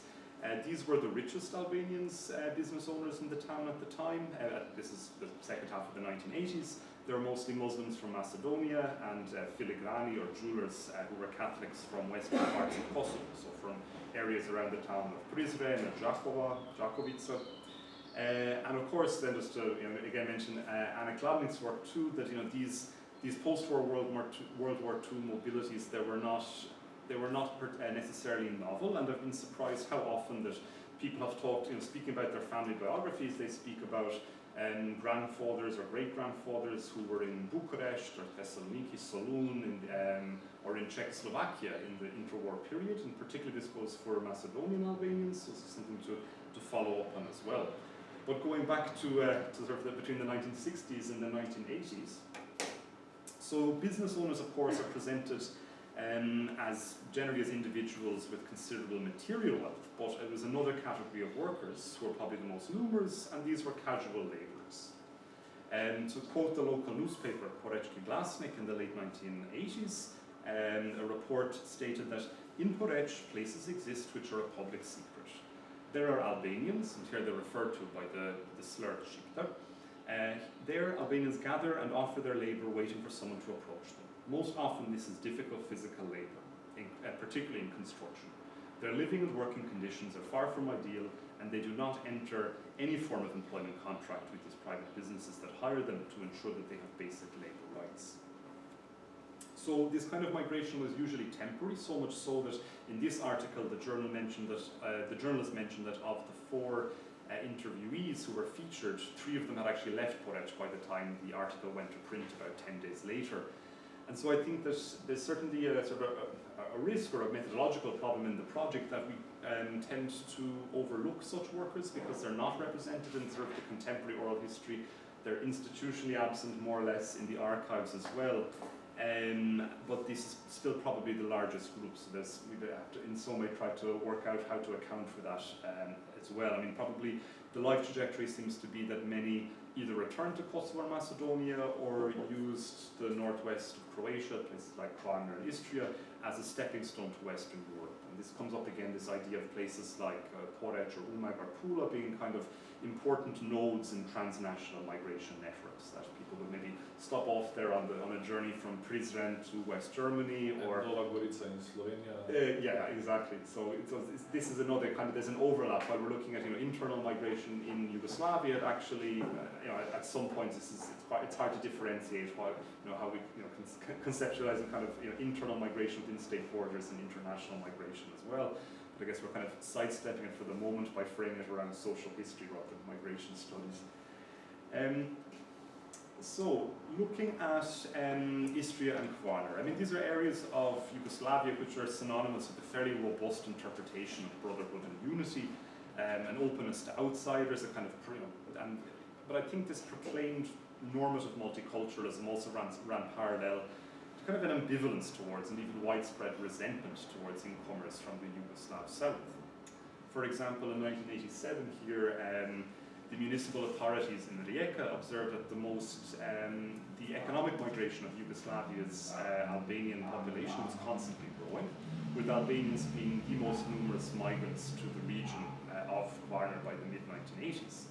these were the richest Albanians, business owners in the town at the time. This is the second half of the 1980s. They were mostly Muslims from Macedonia and filigrani or jewelers who were Catholics from western parts of Kosovo, so from areas around the town of Prizren and Đakovica. And of course, then just to again mention Anna Kladnik's work too, that these post-war World War II mobilities, they were not necessarily novel, and I've been surprised how often that people have talked, speaking about their family biographies, they speak about grandfathers or great-grandfathers who were in Bucharest or Thessaloniki, Solun, or in Czechoslovakia in the intra-war period, and particularly this goes for Macedonian Albanians, so this is something to follow up on as well. But going back to sort of between the 1960s and the 1980s, so business owners, of course, are presented as generally as individuals with considerable material wealth, but it was another category of workers who were probably the most numerous, and these were casual labourers. To quote the local newspaper, Porečki Glasnik, in the late 1980s, a report stated that in Porec, places exist which are a public secret. There are Albanians, and here they're referred to by the slur Špici. There, Albanians gather and offer their labour waiting for someone to approach them. Most often this is difficult physical labour, particularly in construction. Their living and working conditions are far from ideal, and they do not enter any form of employment contract with these private businesses that hire them to ensure that they have basic labour rights. So this kind of migration was usually temporary, so much so that in this article the journalist mentioned that of the 4 interviewees who were featured, 3 of them had actually left Porec by the time the article went to print about 10 days later. And so I think that there's certainly a sort of a risk or a methodological problem in the project that we tend to overlook such workers because they're not represented in sort of the contemporary oral history. They're institutionally absent more or less in the archives as well. But this is still probably the largest group, so we have to in some way try to work out how to account for that as well. I mean, probably the life trajectory seems to be that many either returned to Kosovo or Macedonia or used the northwest of Croatia, places like Kladnik and Istria, as a stepping stone to Western Europe. And this comes up again, this idea of places like Poreč or Umag or Pula being kind of important nodes in transnational migration networks, that people would maybe stop off there on a journey from Prizren to West Germany, or Nova Gorica in Slovenia. yeah, exactly. So this is another kind of, there's an overlap while we're looking at internal migration in Yugoslavia. Actually, at some points it's hard to differentiate how we conceptualizing kind of internal migration within state borders and international migration as well. But I guess we're kind of sidestepping it for the moment by framing it around social history rather than migration studies. So, looking at Istria and Kvarner, I mean, these are areas of Yugoslavia which are synonymous with a fairly robust interpretation of brotherhood and unity, and openness to outsiders, a kind of, but I think this proclaimed normative multiculturalism also ran parallel to kind of an ambivalence towards and even widespread resentment towards incomers from the Yugoslav south. For example, in 1987 here, the municipal authorities in Rijeka observed that the economic migration of Yugoslavia's Albanian population was constantly growing, with Albanians being the most numerous migrants to the region of Kvarner by the mid-1980s.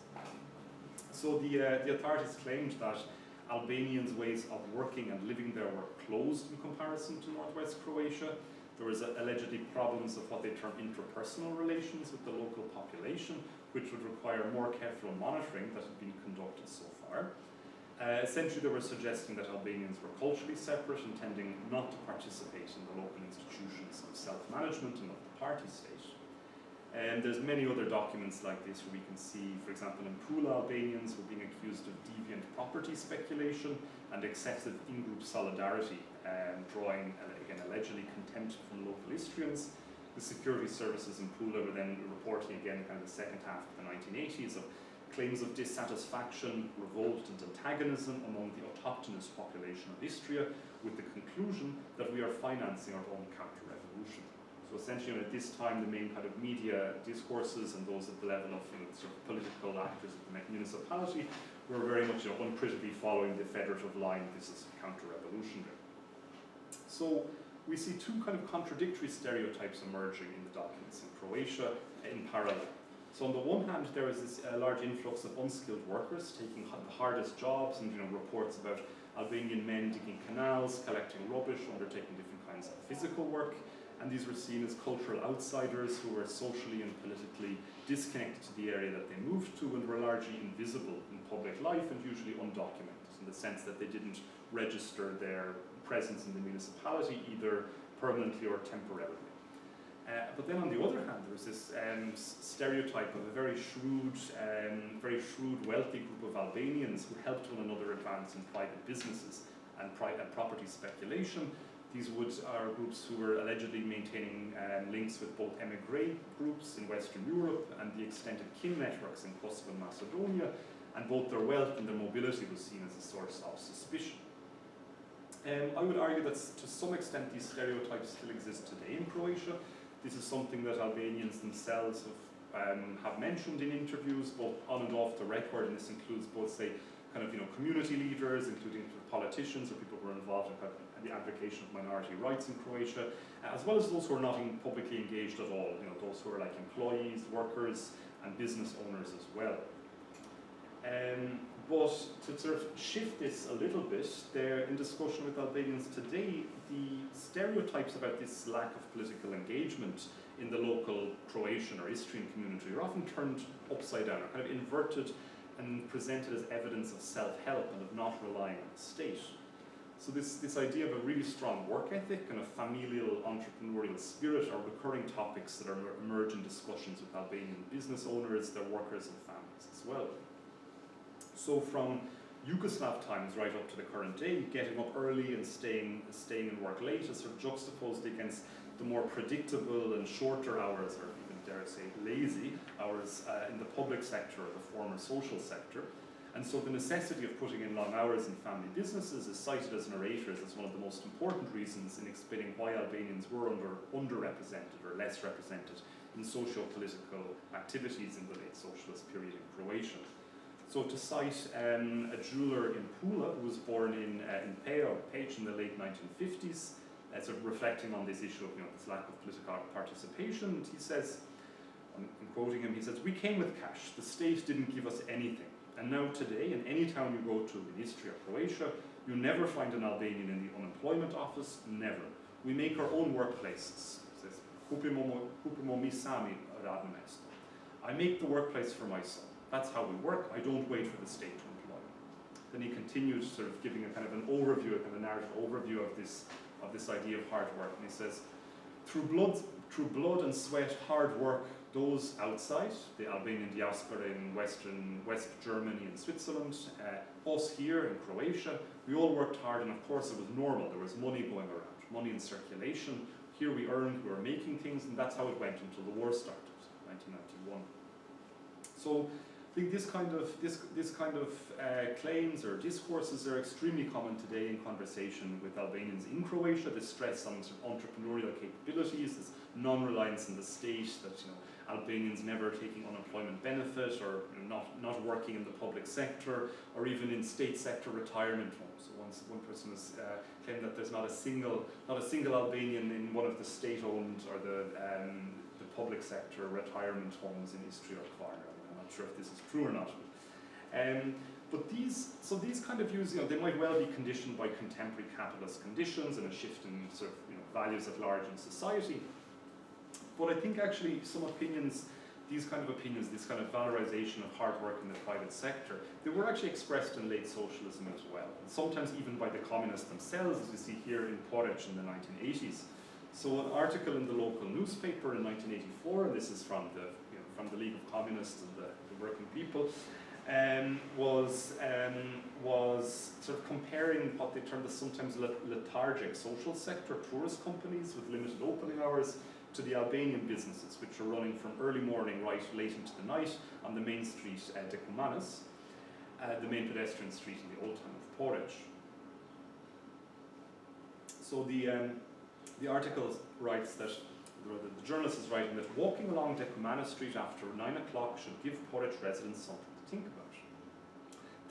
So the authorities claimed that Albanians' ways of working and living there were closed in comparison to northwest Croatia. There was allegedly problems of what they termed interpersonal relations with the local population, which would require more careful monitoring that had been conducted so far. Essentially, they were suggesting that Albanians were culturally separate, intending not to participate in the local institutions of self-management and of the party state. And there's many other documents like this where we can see, for example, in Pula, Albanians were being accused of deviant property speculation and excessive in-group solidarity, drawing, again, allegedly contempt from local Istrians. The security services in Pula were then reporting again kind of the second half of the 1980s of claims of dissatisfaction, revolt and antagonism among the autochthonous population of Istria, with the conclusion that we are financing our own counter-revolution. So essentially at this time the main kind of media discourses and those at the level of sort of political actors of the municipality were very much uncritically following the federative line, this is counter-revolutionary. So we see two kind of contradictory stereotypes emerging in the documents in Croatia in parallel. So on the one hand, there is this large influx of unskilled workers taking the hardest jobs, and reports about Albanian men digging canals, collecting rubbish, undertaking different kinds of physical work, and these were seen as cultural outsiders who were socially and politically disconnected to the area that they moved to and were largely invisible in public life and usually undocumented, in the sense that they didn't register their presence in the municipality either permanently or temporarily. But then on the other hand, there's this stereotype of a very shrewd, wealthy group of Albanians who helped one another advance in private businesses and property speculation. These are groups who were allegedly maintaining links with both emigre groups in Western Europe and the extended kin networks in Kosovo and Macedonia, and both their wealth and their mobility was seen as a source of suspicion. I would argue that to some extent these stereotypes still exist today in Croatia. This is something that Albanians themselves have mentioned in interviews, both on and off the record, and this includes both, say, kind of community leaders, including politicians or people who are involved in the advocation of minority rights in Croatia, as well as those who are not publicly engaged at all. Those who are like employees, workers, and business owners as well. But to sort of shift this a little bit, there in discussion with Albanians today, the stereotypes about this lack of political engagement in the local Croatian or Istrian community are often turned upside down, or kind of inverted and presented as evidence of self-help and of not relying on the state. So this idea of a really strong work ethic and a familial entrepreneurial spirit are recurring topics that emerge in discussions with Albanian business owners, their workers and families as well. So from Yugoslav times right up to the current day, getting up early and staying and work late is sort of juxtaposed against the more predictable and shorter hours, or even dare I say lazy hours in the public sector or the former social sector. And so the necessity of putting in long hours in family businesses is cited as narrators as one of the most important reasons in explaining why Albanians were underrepresented or less represented in socio-political activities in the late socialist period in Croatia. So to cite a jeweler in Pula who was born in Peć in the late 1950s, sort of reflecting on this issue of this lack of political participation, he says, I'm quoting him, he says, "We came with cash, the state didn't give us anything. And now today, in any town you go to in Istria or Croatia, you never find an Albanian in the unemployment office, never. We make our own workplaces." He says, "Kupimo mi sami radno mesto." I make the workplace for myself. That's how we work. I don't wait for the state to employ me. Then he continued sort of giving a kind of an overview, a kind of narrative overview of this idea of hard work. And he says, through blood and sweat, hard work, those outside, the Albanian diaspora in West Germany and Switzerland, us here in Croatia, we all worked hard, and of course it was normal. There was money going around, money in circulation. Here we earned, we were making things, and that's how it went until the war started, 1991. So I think this kind of claims or discourses are extremely common today in conversation with Albanians in Croatia. This stress on sort of entrepreneurial capabilities, this non-reliance on the state, that Albanians never taking unemployment benefit, or not working in the public sector, or even in state sector retirement homes. So one person has claimed that there's not a single Albanian in one of the state-owned or the public sector retirement homes in Istria or Kvarner. I'm not sure if this is true or not. But these kind of views, they might well be conditioned by contemporary capitalist conditions and a shift in sort of values at large in society. But I think actually some opinions, these kind of opinions, this kind of valorization of hard work in the private sector, they were actually expressed in late socialism as well, and sometimes even by the communists themselves, as we see here in Porridge in the 1980s. So an article in the local newspaper in 1984, and this is from the League of Communists and the Working People, was sort of comparing what they termed as sometimes lethargic social sector tourist companies with limited opening hours to the Albanian businesses, which are running from early morning right late into the night on the main street, Dekumanis, the main pedestrian street in the old town of Porridge. So the article writes that, the journalist is writing that walking along Dekumanis Street after 9 o'clock should give Porridge residents something to think about.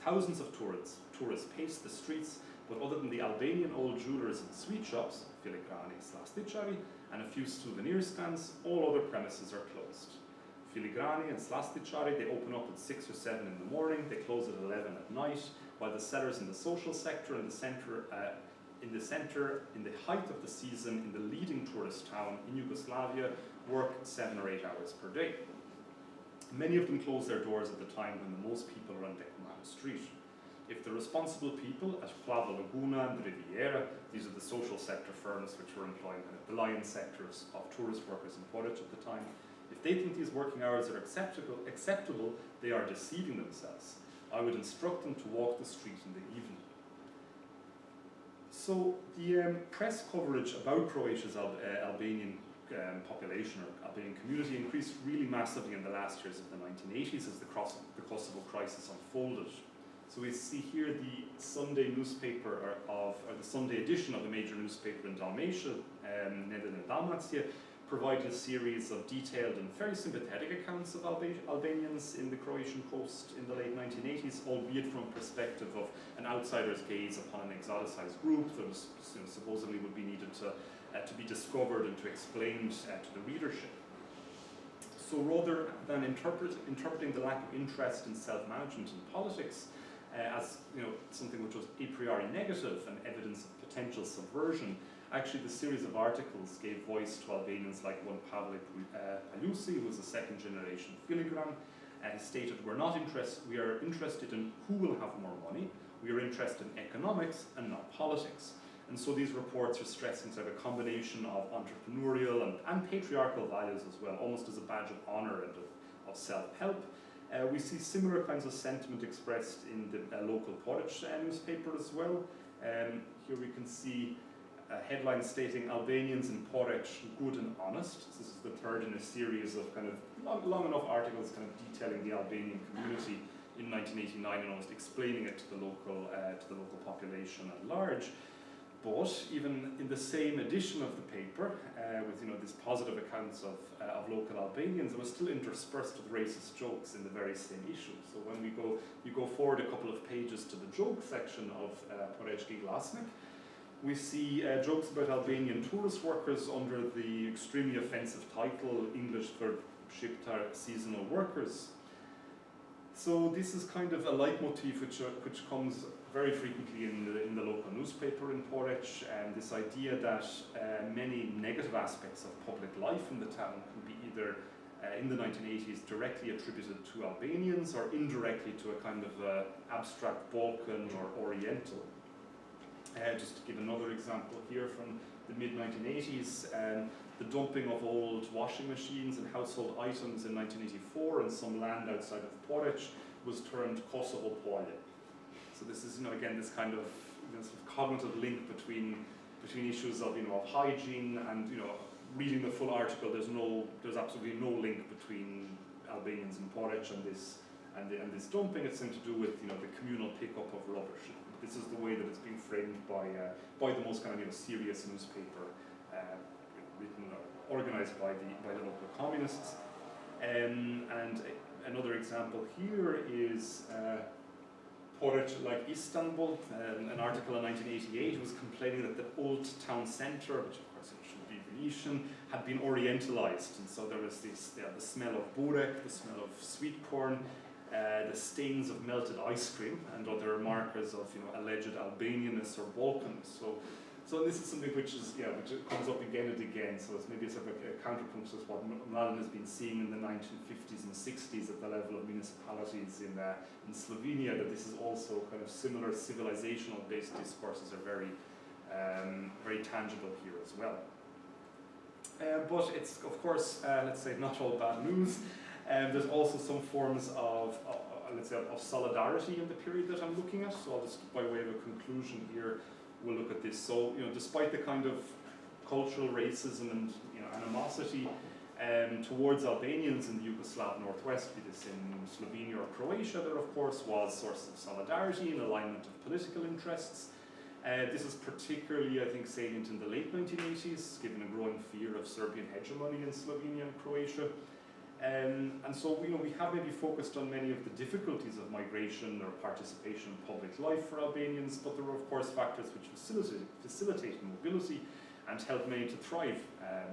Thousands of tourists pace the streets, but other than the Albanian old jewelers and sweet shops, Filigrani, Slastičari, and a few souvenir stands, all other premises are closed. Filigrani and Slastičari, they open up at 6 or 7 in the morning, they close at 11 at night, while the sellers in the social sector in the height of the season, in the leading tourist town in Yugoslavia, work 7 or 8 hours per day. Many of them close their doors at the time when the most people are on Dekumanis Street. If the responsible people at Plava Laguna and Riviera, these are the social sector firms which were employing the lion sectors of tourist workers in Porridge at the time, if they think these working hours are acceptable, they are deceiving themselves. I would instruct them to walk the street in the evening. So the press coverage about Croatia's Albanian population or Albanian community increased really massively in the last years of the 1980s as the Kosovo crisis unfolded. So we see here the Sunday newspaper or the Sunday edition of a major newspaper in Dalmatia, Nedjeljna Dalmacija, provided a series of detailed and very sympathetic accounts of Albanians in the Croatian coast in the late 1980s, albeit from a perspective of an outsider's gaze upon an exoticized group that was, supposedly would be needed to be discovered and to explain to the readership. So rather than interpreting the lack of interest in self-management and politics as something which was a priori negative and evidence of potential subversion, actually the series of articles gave voice to Albanians like one Pavle Paljusi, who was a second-generation Filigran, and stated, we are interested in who will have more money, we are interested in economics and not politics. And so these reports are stressing sort of a combination of entrepreneurial and patriarchal values as well, almost as a badge of honor and of self-help. We see similar kinds of sentiment expressed in the local Porridge newspaper as well. Here we can see a headline stating Albanians in Porridge, good and honest. This is the third in a series of kind of long enough articles kind of detailing the Albanian community in 1989 and almost explaining it to the local population at large. But even in the same edition of the paper, with these positive accounts of local Albanians, it was still interspersed with racist jokes in the very same issue. So when you go forward a couple of pages to the joke section of Kladnik, we see jokes about Albanian tourist workers under the extremely offensive title English for Shqiptar seasonal workers. So this is kind of a leitmotif which comes very frequently in the local newspaper in Porridge, and this idea that many negative aspects of public life in the town can be either in the 1980s directly attributed to Albanians or indirectly to a kind of abstract Balkan or Oriental. Just to give another example here from the mid-1980s, the dumping of old washing machines and household items in 1984 in some land outside of Porridge was termed Kosovo polje. So this is, again, this kind of, sort of cognitive link between issues of, of hygiene and, reading the full article. There's absolutely no link between Albanians in Porridge and this dumping. It's something to do with, the communal pickup of rubbish. This is the way that it's being framed by the most kind of, serious newspaper, written or organized by the local communists. And another example here is Porridge like Istanbul. An article in 1988 was complaining that the old town centre, which of course it should be Venetian, had been orientalized, and so there was the smell of burek, the smell of sweet corn, the stains of melted ice cream, and other markers of alleged Albanianness or Balkanness. So this is something which comes up again and again. So it's maybe sort of a counterpunct to what Mladen has been seeing in the 1950s and 60s at the level of municipalities in Slovenia. That this is also kind of similar civilizational-based discourses are very tangible here as well. But it's of course, let's say, not all bad news. There's also some forms of let's say, of solidarity in the period that I'm looking at. So I'll just, by way of a conclusion here, we'll look at this. So, despite the kind of cultural racism and animosity towards Albanians in the Yugoslav Northwest, be this in Slovenia or Croatia, there of course was sources of solidarity and alignment of political interests. This is particularly, I think, salient in the late 1980s, given a growing fear of Serbian hegemony in Slovenia and Croatia. And so, we have maybe focused on many of the difficulties of migration or participation in public life for Albanians, but there were, of course, factors which facilitate mobility and help many to thrive.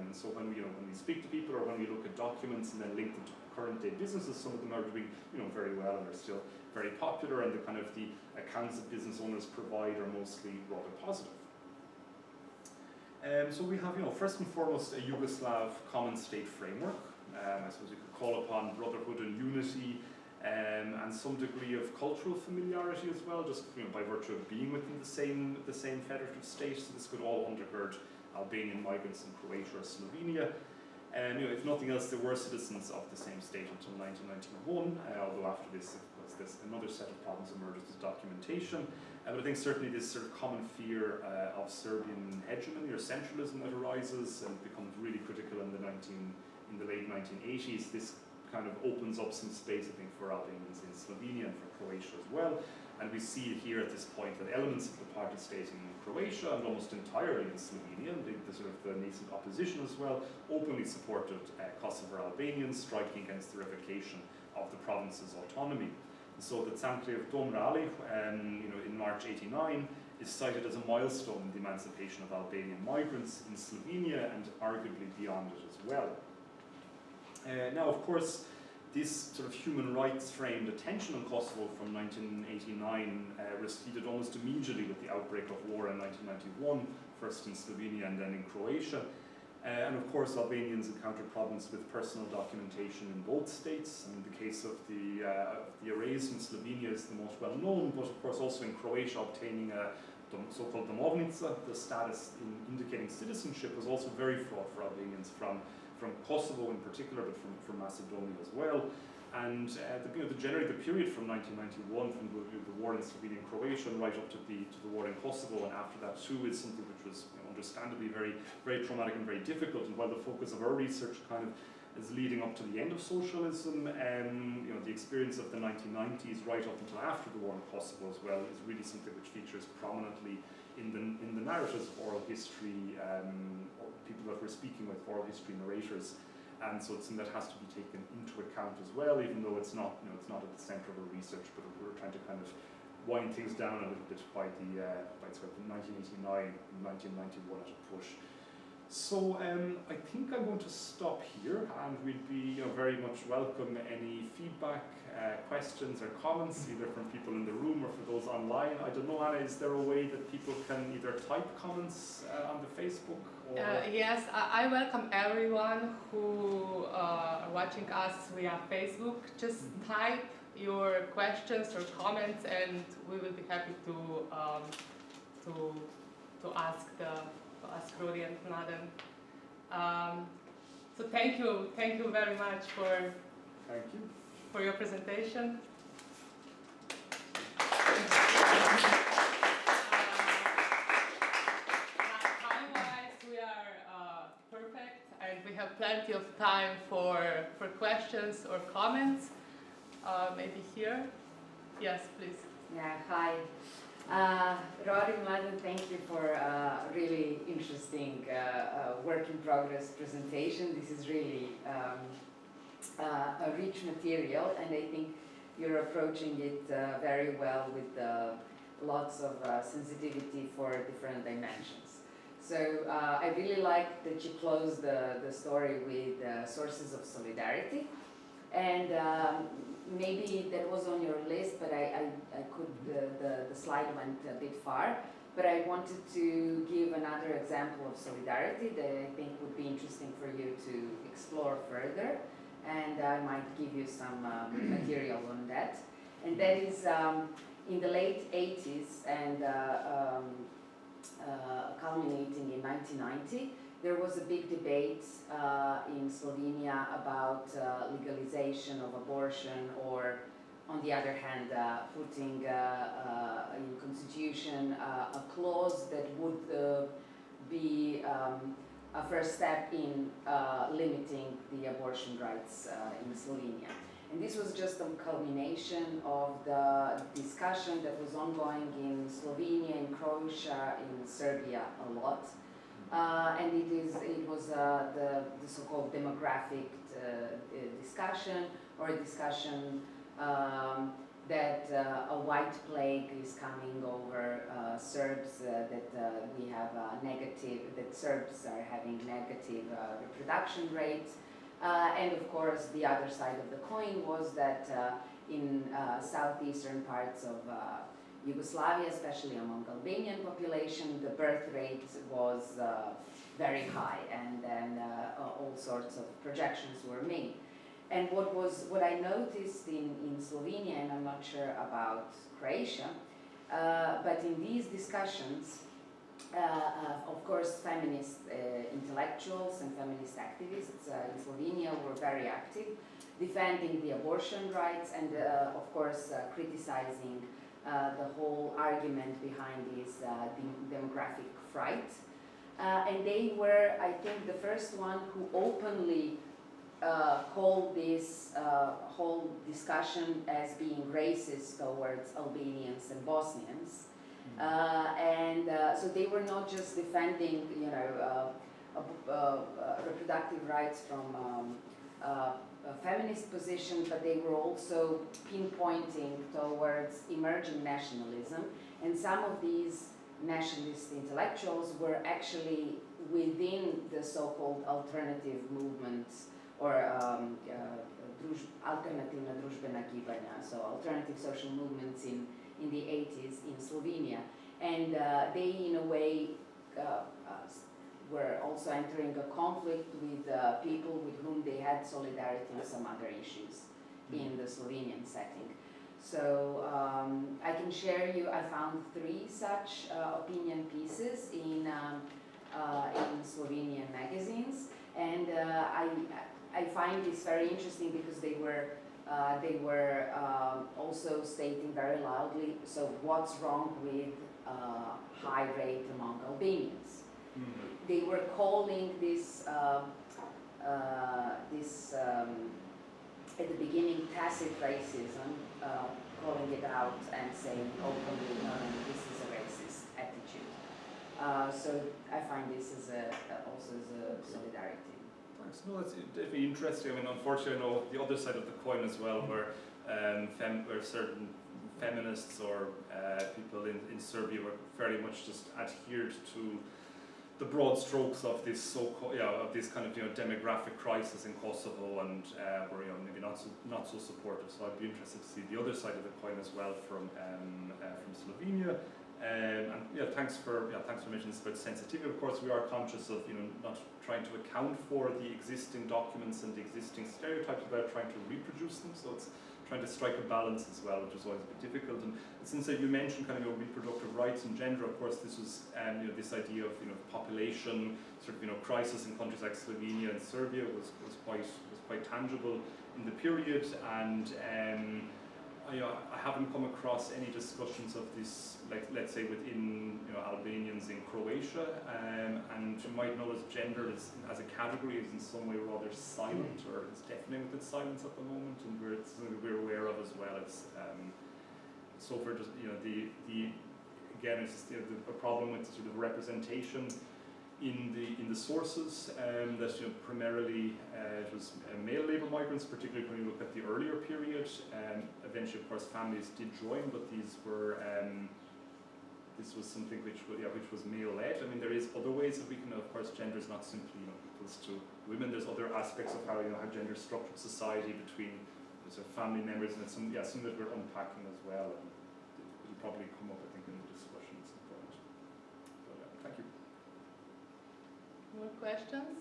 And so when we speak to people or when we look at documents and then link them to current-day businesses, some of them are doing, very well and are still very popular, and the accounts that business owners provide are mostly rather positive. So we have, first and foremost, a Yugoslav common state framework. I suppose we could call upon brotherhood and unity, and some degree of cultural familiarity as well, just by virtue of being within the same federative state. So this could all undergird Albanian migrants in Croatia or Slovenia. And if nothing else, they were citizens of the same state until 1991. Although after this, of course, another set of problems emerges with documentation. But I think certainly this sort of common fear of Serbian hegemony or centralism that arises and becomes really critical in the late 1980s. This kind of opens up some space, I think, for Albanians in Slovenia and for Croatia as well. And we see here at this point that elements of the party state in Croatia and almost entirely in Slovenia, and the sort of the nascent opposition as well, openly supported Kosovar Albanians striking against the revocation of the province's autonomy. And so the Tsankre of Dom Rally, in March '89, is cited as a milestone in the emancipation of Albanian migrants in Slovenia and arguably beyond it as well. Now, of course, this sort of human rights framed attention on Kosovo from 1989 receded almost immediately with the outbreak of war in 1991, first in Slovenia and then in Croatia. And of course, Albanians encountered problems with personal documentation in both states. And in the case of the arrays in Slovenia is the most well known, but of course also in Croatia, obtaining a so-called domovnica, the status in indicating citizenship, was also very fraught for Albanians from Kosovo in particular, but from Macedonia as well. And generally the period from 1991, from the war in Slovenia and Croatia, and right up to the war in Kosovo, and after that too, is something which was understandably very, very traumatic and very difficult. And while the focus of our research kind of is leading up to the end of socialism, the experience of the 1990s right up until after the war in Kosovo as well is really something which features prominently in the narratives of oral history, or people that we're speaking with, oral history narrators, and so it's something that has to be taken into account as well, even though it's not, it's not at the centre of our research, but we're trying to kind of wind things down a little bit by sort of the 1989, 1991 at a push. So I think I'm going to stop here, and we'd be very much welcome any feedback, questions or comments, either from people in the room or for those online. I don't know, Anna, is there a way that people can either type comments on the Facebook? Or Yes, I welcome everyone who are watching us via Facebook. Just type your questions or comments, and we will be happy to ask Rory and Mladen. So thank you very much for your presentation. Time-wise, we are perfect, and we have plenty of time for questions or comments. Maybe here. Yes, please. Yeah, hi. Rory, Mladen, thank you for a really interesting work in progress presentation. This is really a rich material, and I think you're approaching it very well with lots of sensitivity for different dimensions. So I really like that you closed the story with sources of solidarity, and maybe that was on your list, but I could, the slide went a bit far, but I wanted to give another example of solidarity that I think would be interesting for you to explore further, and I might give you some material on that. And that is in the late 80s and culminating in 1990, there was a big debate in Slovenia about legalization of abortion, or on the other hand, putting in constitution a clause that would be a first step in limiting the abortion rights in Slovenia. And this was just a culmination of the discussion that was ongoing in Slovenia, in Croatia, in Serbia a lot. And it was the so-called demographic discussion, or a discussion that a white plague is coming over Serbs, that we have that Serbs are having negative reproduction rates. And of course, the other side of the coin was that in southeastern parts of Yugoslavia, especially among Albanian population, the birth rate was very high, and then all sorts of projections were made. And what I noticed in Slovenia, and I'm not sure about Croatia, but in these discussions, of course, feminist intellectuals and feminist activists in Slovenia were very active, defending the abortion rights and, of course, criticizing the whole argument behind this demographic fright. And they were, I think, the first one who openly called this whole discussion as being racist towards Albanians and Bosnians. So they were not just defending, reproductive rights from a feminist position, but they were also pinpointing towards emerging nationalism. And some of these nationalist intellectuals were actually within the so-called alternative movements, or alternativna družbena gibanja, so alternative social movements in the 80s in Slovenia. And they, in a way, were also entering a conflict with people with whom they had solidarity on some other issues in the Slovenian setting. So I can share you, I found 3 such opinion pieces in Slovenian magazines, and I find this very interesting because they were also stating very loudly, so what's wrong with high rate among Albanians? Mm-hmm. They were calling this, at the beginning, tacit racism, calling it out and saying openly, no, this is a racist attitude. So I find this as also as a solidarity. Thanks. No, that's definitely interesting. I mean, unfortunately, I know the other side of the coin as well, where certain feminists or people in Serbia were very much just adhered to the broad strokes of this of this kind of demographic crisis in Kosovo, and were maybe not so supportive. So I'd be interested to see the other side of the coin as well from Slovenia. And thanks for mentioning this about sensitivity. Of course, we are conscious of not trying to account for the existing documents and the existing stereotypes without trying to reproduce them. So it's trying to strike a balance as well, which is always a bit difficult. And since you mentioned kind of reproductive rights and gender, of course, this was this idea of population sort of crisis in countries like Slovenia and Serbia was quite tangible in the period. And I haven't come across any discussions of this, like let's say within Albanians in Croatia, and you might notice gender as a category is in some way rather silent, or it's deafening with its silence at the moment, and it's something that we're aware of as well. It's so for just again it's just, the problem with sort of representation in the sources, that primarily it was male labour migrants, particularly when you look at the earlier period. Eventually, of course, families did join, but these were this was something which was male-led. I mean, there is other ways that we can, of course, gender is not simply equals to women. There's other aspects of how how gender is structured society between sort of family members, and some that we're unpacking as well. And it'll probably come up, I think, in the discussion at some point. But thank you. More questions?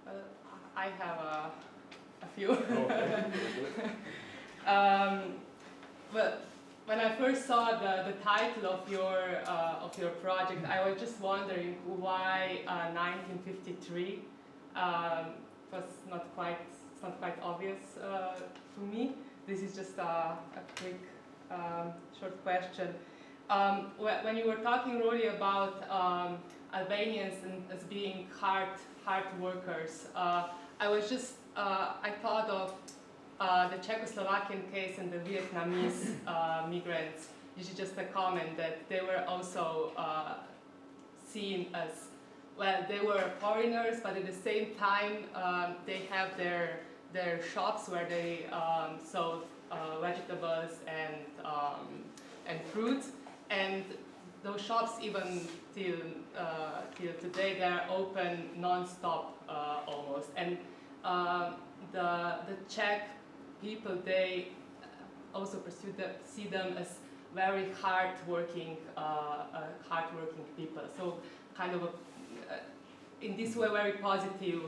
Well, I have a few. Okay. Well, when I first saw the title of your project, I was just wondering why 1953. Was not quite obvious to me. This is just a quick short question. When you were talking, Rory, about Albanians as being hard workers, I thought of the Czechoslovakian case and the Vietnamese migrants. This is just a comment that they were also seen as, well, they were foreigners, but at the same time they have their shops where they sold vegetables and fruits. And those shops, even till today, they're open non-stop almost. And the Czech people, they also see them as very hard-working people. So kind of in this way, very positive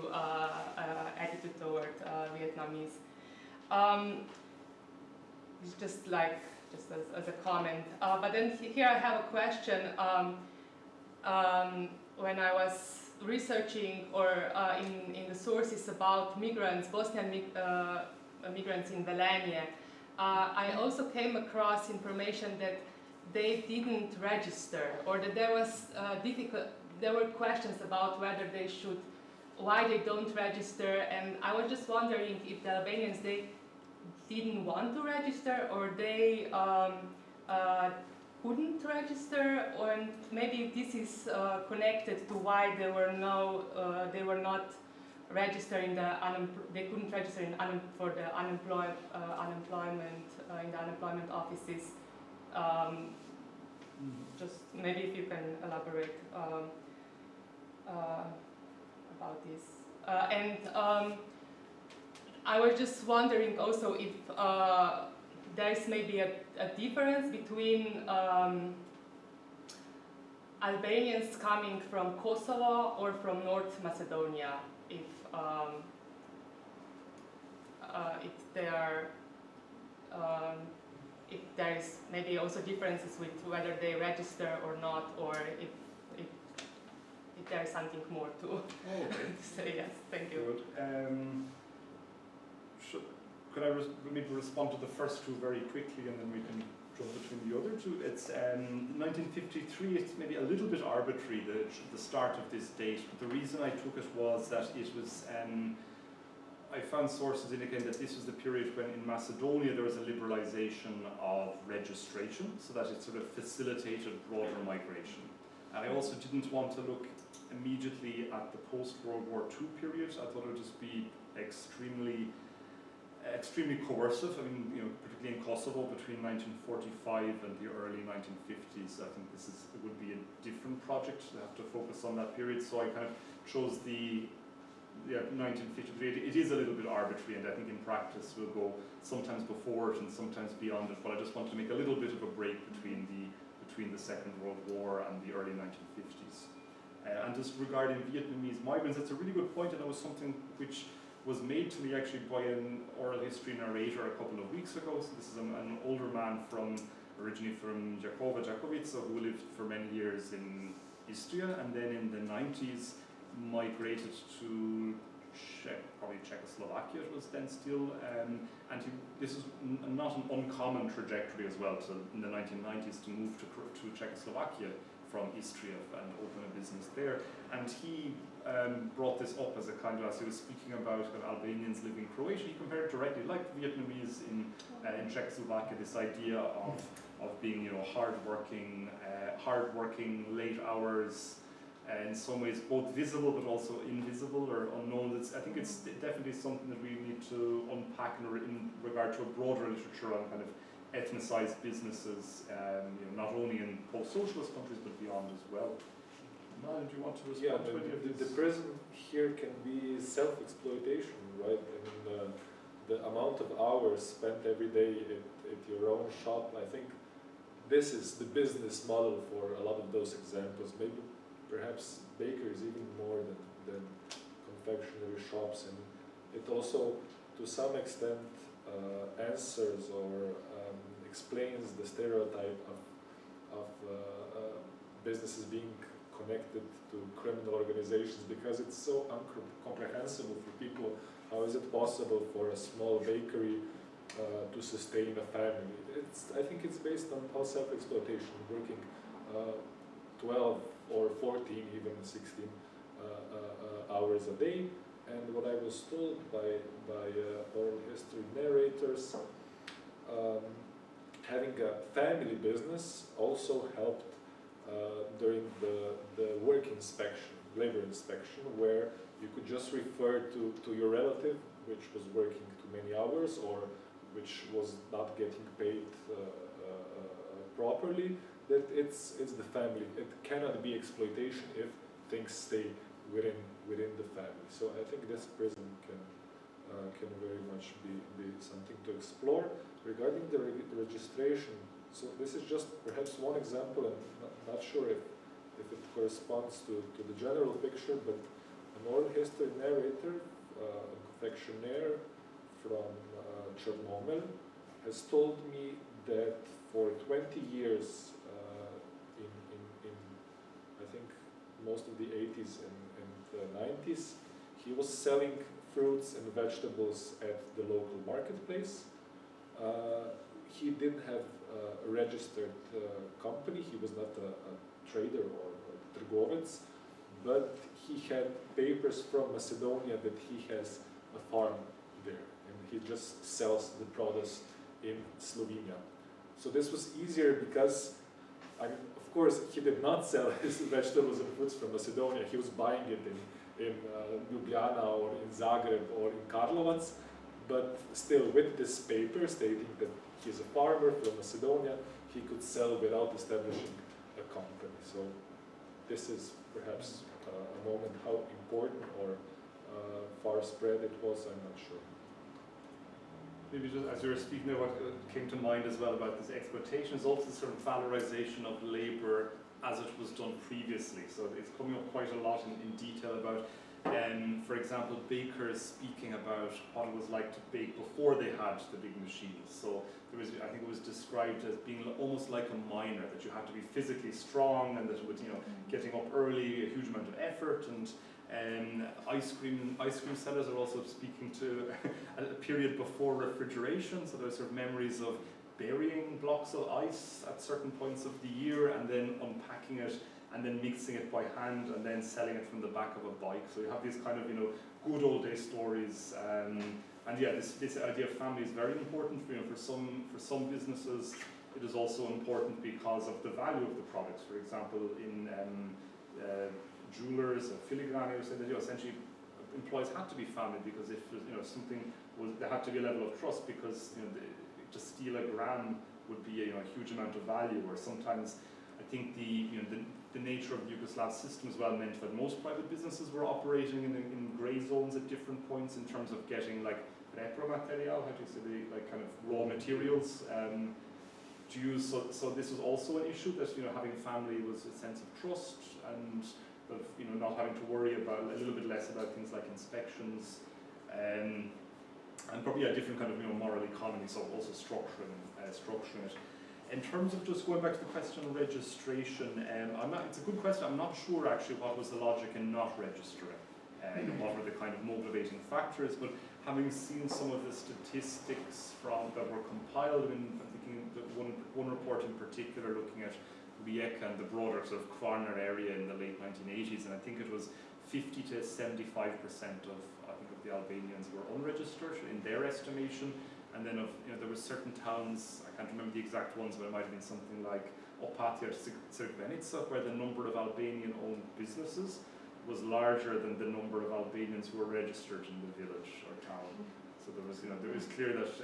attitude toward Vietnamese. It's just as a comment. But then here I have a question. When I was researching or in the sources about migrants, Bosnian migrants in Valenia, I also came across information that they didn't register, or that there were questions about whether they should, why they don't register, and I was just wondering if the Albanians, they didn't want to register, or they couldn't register, or maybe this is connected to why they were not registering they couldn't register for the unemployment in the unemployment offices. Just maybe if you can elaborate about this. And I was just wondering also if there is maybe a difference between Albanians coming from Kosovo or from North Macedonia, if there is maybe also differences with whether they register or not, or if there is something more to, say. Yes, thank you. Good. Could I maybe respond to the first two very quickly, and then we can jump between the other two? It's 1953. It's maybe a little bit arbitrary, the start of this date. But the reason I took it was that it was. I found sources indicating that this was the period when in Macedonia there was a liberalization of registration, so that it sort of facilitated broader migration. And I also didn't want to look immediately at the post-World War II period. I thought it would just be extremely coercive. I mean, you know, particularly in Kosovo between 1945 and the early 1950s. I think it would be a different project to have to focus on that period. So I kind of chose the 1953. It is a little bit arbitrary, and I think in practice we'll go sometimes before it and sometimes beyond it. But I just want to make a little bit of a break between the Second World War and the early 1950s. And just regarding Vietnamese migrants, that's a really good point, and it was something which was made to me actually by an oral history narrator a couple of weeks ago. So this is an older man originally from Jakovica, who lived for many years in Istria, and then in the 90s migrated to probably Czechoslovakia it was then still, and this is not an uncommon trajectory as well, so in the 1990s to move to Czechoslovakia from Istria and open a business there. And he brought this up as a kind of, as he was speaking about Albanians living in Croatia, he compared it directly, like Vietnamese in Czechoslovakia, this idea of being, you know, hardworking, late hours, in some ways both visible but also invisible or unknown. I think it's definitely something that we need to unpack in regard to a broader literature on kind of ethnicized businesses, you know, not only in post-socialist countries but beyond as well. Mladen, do you want to respond to any of this? The prism here can be self-exploitation, right? I mean, the amount of hours spent every day at your own shop, I think this is the business model for a lot of those examples. Maybe perhaps bakeries even more than confectionery shops, and it also to some extent answers or explains the stereotype of businesses being connected to criminal organizations, because it's so incomprehensible for people. How is it possible for a small bakery to sustain a family? I think it's based on self-exploitation, working 12 or 14, even 16 hours a day. And what I was told by oral history narrators, having a family business also helped during the work inspection, labor inspection, where you could just refer to your relative, which was working too many hours or which was not getting paid properly, that it's the family. It cannot be exploitation if things stay within the family. So I think this prism can very much be something to explore. Regarding the registration, so this is just perhaps one example, and not sure if it corresponds to the general picture, but an oral history narrator, a confectionaire from Chernomel, has told me that for 20 years in I think most of the 80s and the 90s, he was selling fruits and vegetables at the local marketplace. He didn't have a registered company, he was not a trader or trgovec, but he had papers from Macedonia that he has a farm there, and he just sells the produce in Slovenia. So this was easier because, of course, he did not sell his vegetables and fruits from Macedonia, he was buying it in Ljubljana or in Zagreb or in Karlovac, but still with this paper stating that he's a farmer from Macedonia, he could sell without establishing a company. So this is perhaps a moment how important or far spread it was, I'm not sure. Maybe just as you were speaking there, what came to mind as well about this exploitation is also sort of valorization of labor as it was done previously. So it's coming up quite a lot in detail about, for example, bakers speaking about what it was like to bake before they had the big machines. So there was, I think it was described as being almost like a miner, that you had to be physically strong and that it would, you know, getting up early, a huge amount of effort. And ice cream sellers are also speaking to a period before refrigeration. So there's sort of memories of burying blocks of ice at certain points of the year and then unpacking it and then mixing it by hand and then selling it from the back of a bike. So you have these kind of, you know, good old day stories. And yeah, this idea of family is very important for some businesses. It is also important because of the value of the products. For example, in jewelers and filigraners, essentially employees had to be family because if something was, there had to be a level of trust because to steal a gram would be a huge amount of value. Or sometimes I think the nature of the Yugoslav system as well meant that most private businesses were operating in grey zones at different points in terms of getting like repromaterial, how do you say, like kind of raw materials to use. So this was also an issue that having family was a sense of trust and of not having to worry about a little bit less about things like inspections and probably a different kind of moral economy. So also structuring it. In terms of just going back to the question of registration, it's a good question. I'm not sure actually what was the logic in not registering. What were the kind of motivating factors? But having seen some of the statistics that were compiled, I'm thinking that one report in particular looking at Rijeka and the broader sort of Kvarner area in the late 1980s, and I think it was 50 to 75% of the Albanians were unregistered in their estimation. And then there were certain towns, I can't remember the exact ones, but it might have been something like Opatija or Crkvenica, where the number of Albanian-owned businesses was larger than the number of Albanians who were registered in the village or town. So there was, there was clear that,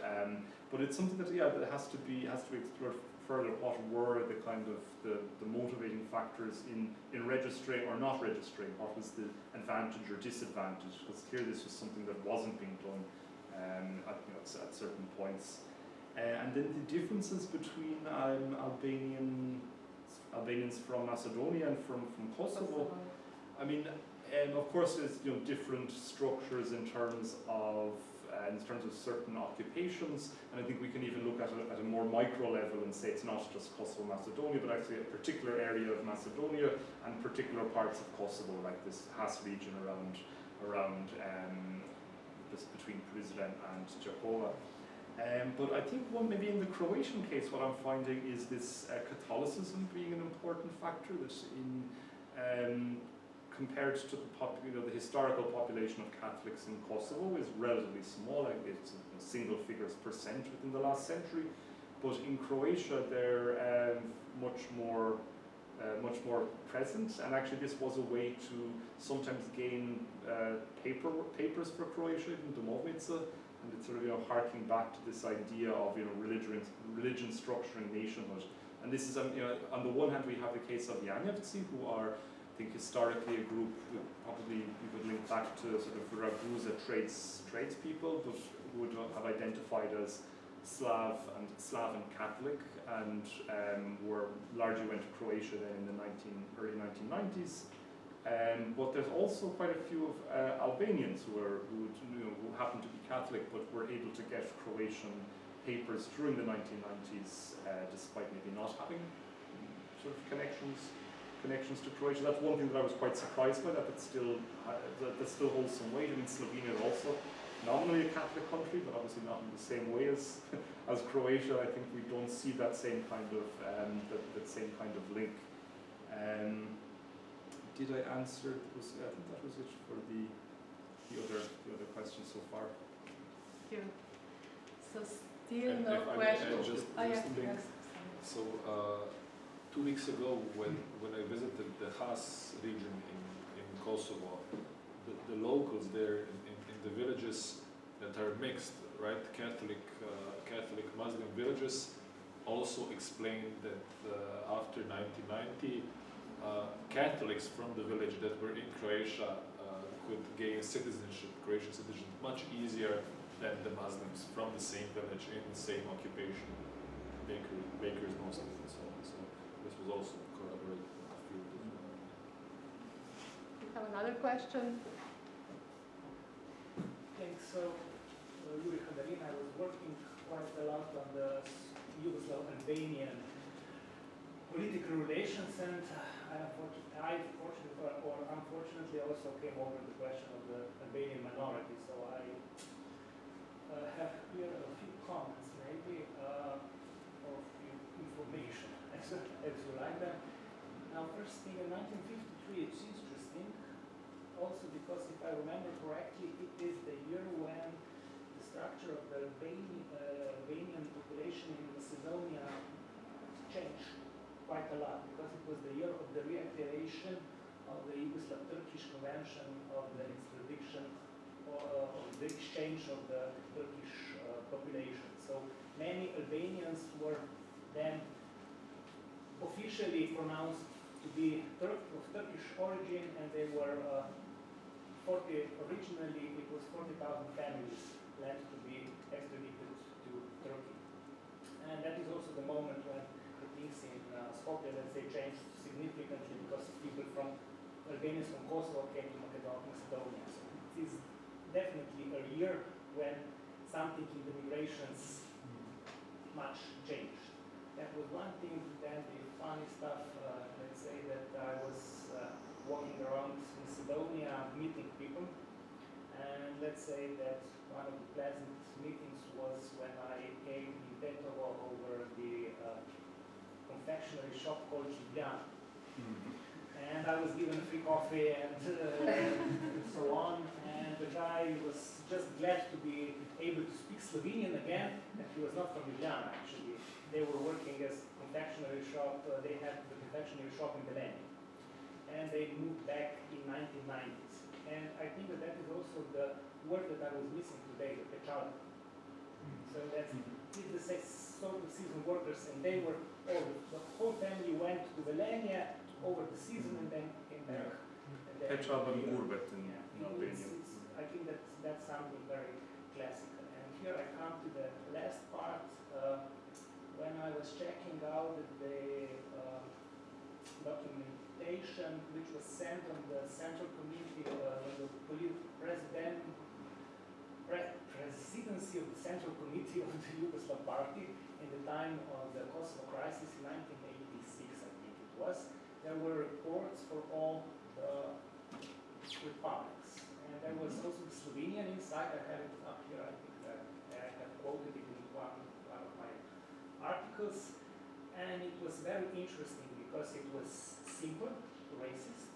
but it's something that that has to be explored further. What were the kind of the motivating factors in registering or not registering? What was the advantage or disadvantage? Because clearly this was something that wasn't being done at certain points. And then the differences between Albanians from Macedonia and from Kosovo. I mean, of course, there's different structures in terms of certain occupations, and I think we can even look at a more micro level and say it's not just Kosovo, Macedonia, but actually a particular area of Macedonia and particular parts of Kosovo, like this Has region around between Prizren and Jakova. But I think maybe in the Croatian case, what I'm finding is this Catholicism being an important factor. That in compared to the historical population of Catholics in Kosovo is relatively small. Like it's single figures percent within the last century. But in Croatia, they're much more present, and actually this was a way to sometimes gain papers for Croatia, in Domovnica, and it's sort of harking back to this idea of religion structuring nationhood. And this is on the one hand we have the case of Janjevci, who are I think historically a group probably you could link back to sort of Ragusa tradespeople, but who would have identified as Slav and Catholic, and were largely went to Croatia then in the early 1990s. But there's also quite a few of Albanians who happened to be Catholic but were able to get Croatian papers during the 1990s, despite maybe not having sort of connections to Croatia. That's one thing that I was quite surprised by, that still holds some weight. I mean, Slovenia is also nominally a Catholic country, but obviously not in the same way as Croatia. I think we don't see that same kind of link. Did I answer? I think that was it for the other questions so far. Thank you. So still no questions. So 2 weeks ago, when I visited the Has region in Kosovo, the locals there in the villages that are mixed, right, Catholic Muslim villages, also explained that after 1990, Catholics from the village that were in Croatia could gain Croatian citizenship much easier than the Muslims from the same village in the same occupation, bakers mostly, and so on. So this was also corroborated in the field as well. We have another question. Thanks. So, Yuri Hadarin, I was working quite a lot on the Yugoslav Albanian political relations, and I unfortunately also came over the question of the Albanian minority, so I have here a few comments maybe. first thing, in 1953, it's interesting, also because if I remember correctly, it is the year when the structure of the Albanian population in Macedonia changed quite a lot, because it was the year of the reactivation of the Yugoslav-Turkish Convention of the extradition of the exchange of the Turkish population. So many Albanians were then officially pronounced to be of Turkish origin, and they were originally it was 40,000 families planned to be extradited to Turkey. And that is also the moment when the things in Skopje, let's say, changed significantly, because people from Albanians from Kosovo came to Macedonia. So it is definitely a year when something in the migrations much changed. That was one thing. Then the funny stuff, let's say that I was walking around Macedonia meeting people, and let's say that one of the pleasant meetings was when I came in Petrovo over the confectionery shop called Ljubljana. And I was given free coffee and so on, and the guy was just glad to be able to speak Slovenian again, and he was not from Ljubljana actually. They were working as confectionery shop, they had the confectionery shop in Belém, and they moved back in 1990s. And I think that is also the word that I was missing today, the pečalka. So that's the sort of season workers, and they were all, the whole family went to Belém over the season and then came back. Pečalka and urbet in Albania. I think that's something very classical. And here I come to the last part. When I was checking out the documentation which was sent on the Central Committee, the presidency of the Central Committee of the Yugoslav Party in the time of the Cosmo Crisis in 1986, I think it was, there were reports for all the republics. And there was also the Slovenian inside. I have it up here. I think that I have quoted it in one of my articles. And it was very interesting because it was simple, racist,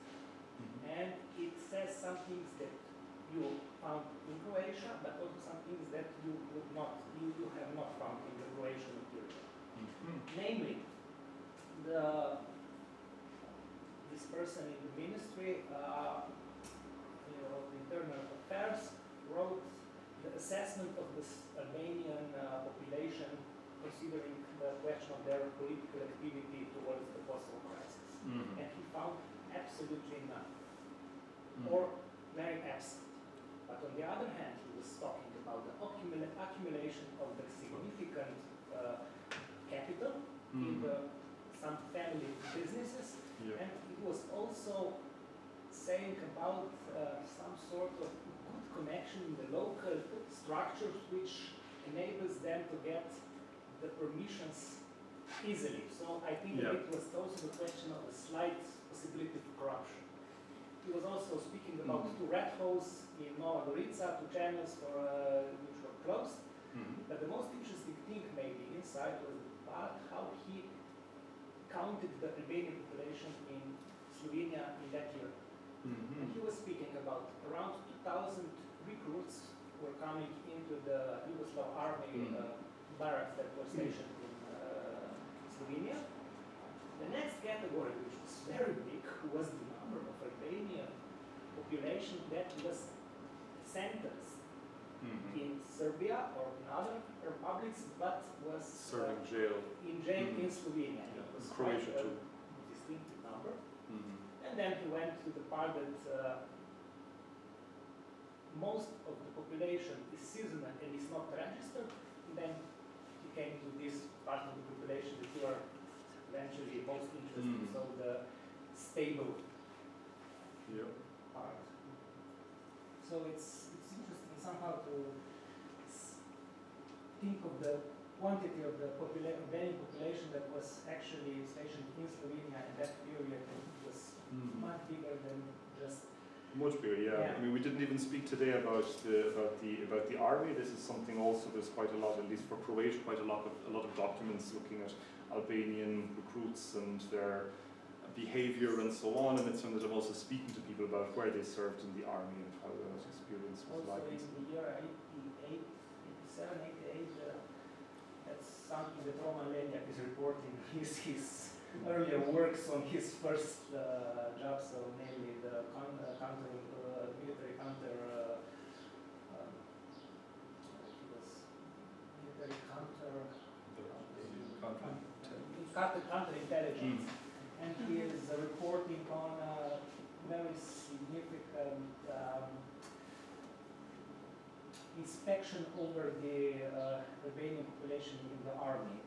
and it says some things that you found in Croatia, but also some things that you have not found in the Croatian material. Namely, this person in the ministry, the Internal Affairs, wrote the assessment of this Albanian population, considering the question of their political activity towards the Kosovo crisis. And he found absolutely none, or very absent. But on the other hand, he was talking about the accumulation of the significant capital in some family businesses, and he was also saying about some sort of good connection in the local structures which enables them to get the permissions easily. So I think that it was also the question of a slight possibility for corruption. He was also speaking about two rat holes in Nova Gorica, two channels for, which were closed. But the most interesting thing maybe inside was about how he counted the Albanian population in Slovenia in that year. And he was speaking about around 2,000 recruits were coming into the Yugoslav army barracks that were stationed in Slovenia. The next category, which was very big, was the number of Albanian population that was sentenced in Serbia or in other republics, but was serving jail in Slovenia. It was Croatia quite too. A distinctive number. And then he went to the part that most of the population is seasonal and is not registered. And then he came to this part of the population that you are eventually most interested in, so the stable part. So it's interesting somehow to think of the quantity of the Albanian population that was actually stationed in Slovenia in that period. It was much bigger than just. Much bigger, I mean, we didn't even speak today about the army. This is something also. There's quite a lot, at least for Croatia, quite a lot of documents looking at Albanian recruits and their behavior and so on, and it's something that I'm also speaking to people about where they served in the army and how that experience was Also like. in the year 87, 88, that's something that Roman Lenjak is reporting his earlier works on his first job, so namely the military counterintelligence, and he is reporting on a very significant inspection over the Albanian population in the army.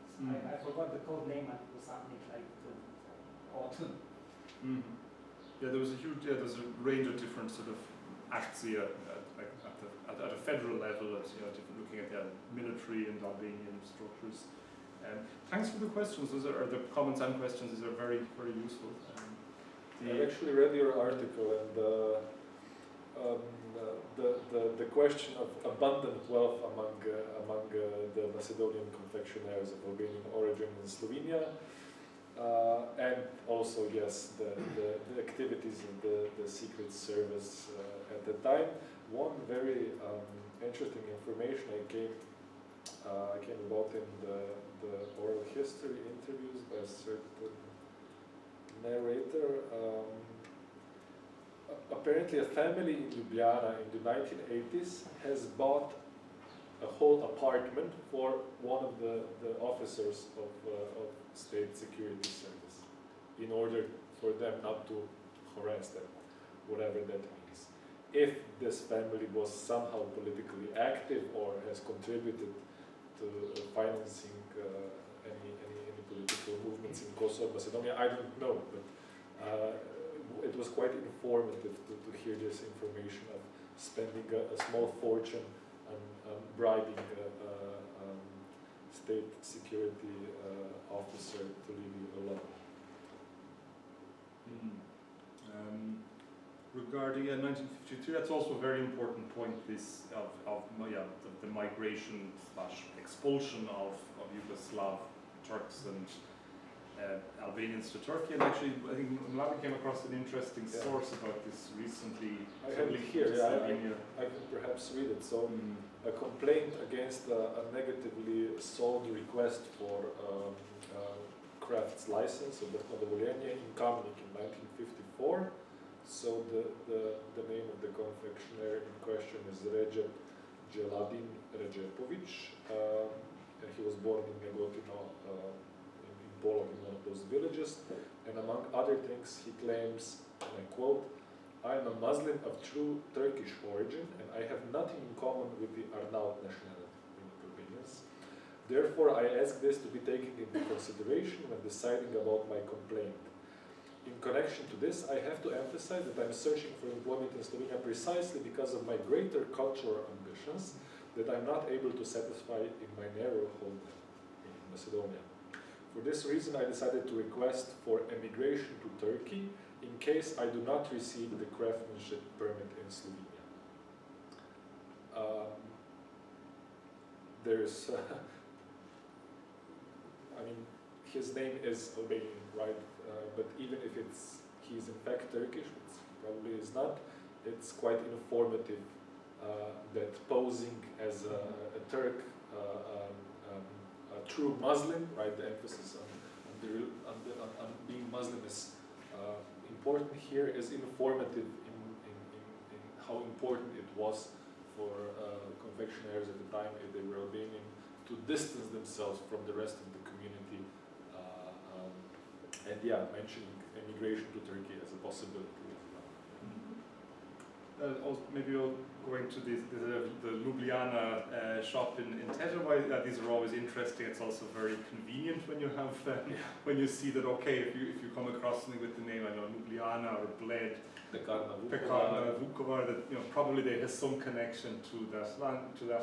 I forgot the code name, and it was something like autumn. Yeah, there was a huge, there's a range of different sort of acts here at a federal level, looking at the military and Albanian structures. Thanks for the questions. Those are the comments and questions. These are very, very useful. I actually read your article, and the question of abundant wealth among the Macedonian confectionaires of Albanian origin in Slovenia, and also, yes, the activities of the Secret Service at the time. One very interesting information I came about in the oral history interviews by a certain narrator. Apparently a family in Ljubljana in the 1980s has bought a whole apartment for one of the officers of state security service in order for them not to harass them, whatever that means. If this family was somehow politically active or has contributed to financing any political movements in Kosovo, Macedonia, I don't know, but it was quite informative to hear this information of spending a small fortune on bribing a state security officer to leave you alone. Regarding 1952, that's also a very important point. This the migration / expulsion of Yugoslav Turks and Albanians to Turkey, and actually I think Mladen came across an interesting source about this recently. I have it here, I can perhaps read it. So, a complaint against a negatively sold request for Kraft's license of the Dovoljenje in Kladnik in 1954. So the name of the confectioner in question is Recep Jeladin Ređepović, and he was born in Negotino in Polog, in one of those villages. And among other things, he claims, and I quote, "I am a Muslim of true Turkish origin, and I have nothing in common with the Arnaut nationality," meaning Albanians. "Therefore, I ask this to be taken into consideration when deciding about my complaint. In connection to this, I have to emphasize that I am searching for employment in Slovenia precisely because of my greater cultural ambitions that I am not able to satisfy in my narrow home in Macedonia. For this reason, I decided to request for emigration to Turkey in case I do not receive the craftsmanship permit in Slovenia." There's, I mean, his name is Albanian, right? But even if he's in fact Turkish, which probably is not, it's quite informative that posing as a Turk, a true Muslim, right? The emphasis on being Muslim is important here, is informative in how important it was for confectionaires at the time, if they were Albanian, to distance themselves from the rest of the community. And yeah, mentioning emigration to Turkey as a possibility as well. Maybe you'll go into the Ljubljana shop in Teteroy. These are always interesting. It's also very convenient when you have when you see that. Okay, if you come across something with the name, I know, Ljubljana or Bled, Pekarna Vukovar, that probably they has some connection to that.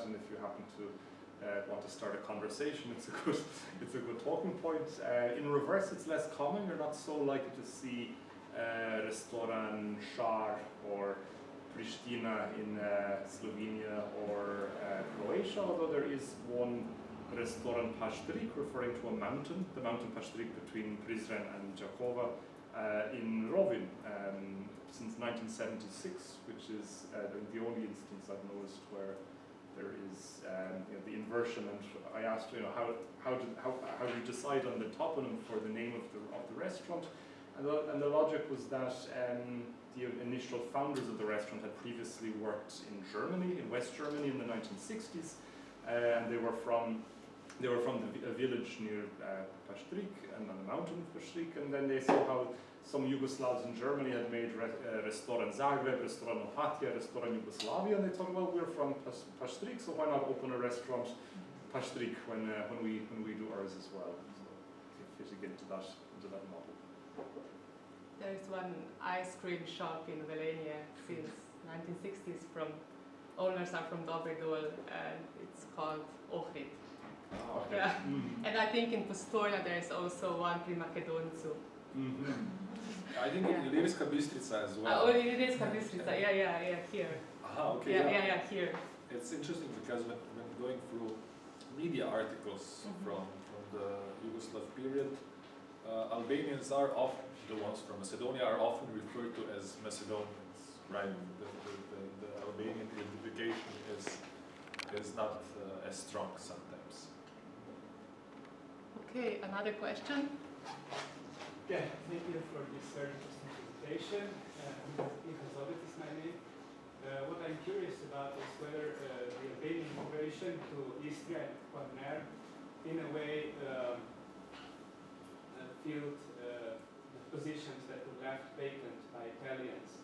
And if you happen to want to start a conversation, it's a good talking point. In reverse, it's less common. You're not so likely to see restaurant Šar or Pristina in Slovenia or Croatia, although there is one restaurant Paštrik referring to a mountain, the mountain Paštrik between Prizren and Jakova, in Rovinj since 1976, which is the only instance I've noticed where there is the inversion. And I asked, how do you decide on the toponym for the name of the restaurant? And the logic was that the initial founders of the restaurant had previously worked in Germany, in West Germany, in the 1960s, and they were from a village near Pastrik and on the mountain of Pastrik, and then they saw how some Yugoslavs in Germany had made restaurant Zagreb, restaurant Opatija, restaurant Yugoslavia, and they thought, well, we're from Pastrik, so why not open a restaurant Pastrik when we do ours as well? So fitting into that model. There is one ice cream shop in Slovenia since 1960s. Owners are from Dobridol, and it's called Ohrid. Oh, okay. Yeah. And I think in Postojna there is also one pri Makedoncu. I think in Ilirska Bistrica as well. Oh, Ilirska Bistrica, yeah, here. Okay. Yeah, here. It's interesting because when going through media articles from the Yugoslav period, Albanians are often, the ones from Macedonia are often referred to as Macedonians, right? The Albanian identification is not as strong sometimes. Okay, another question? Yeah, thank you for this very interesting presentation. Intra Zobec is my name. What I'm curious about is whether the Albanian migration to Istria and Kladnik in a way filled the positions that were left vacant by Italians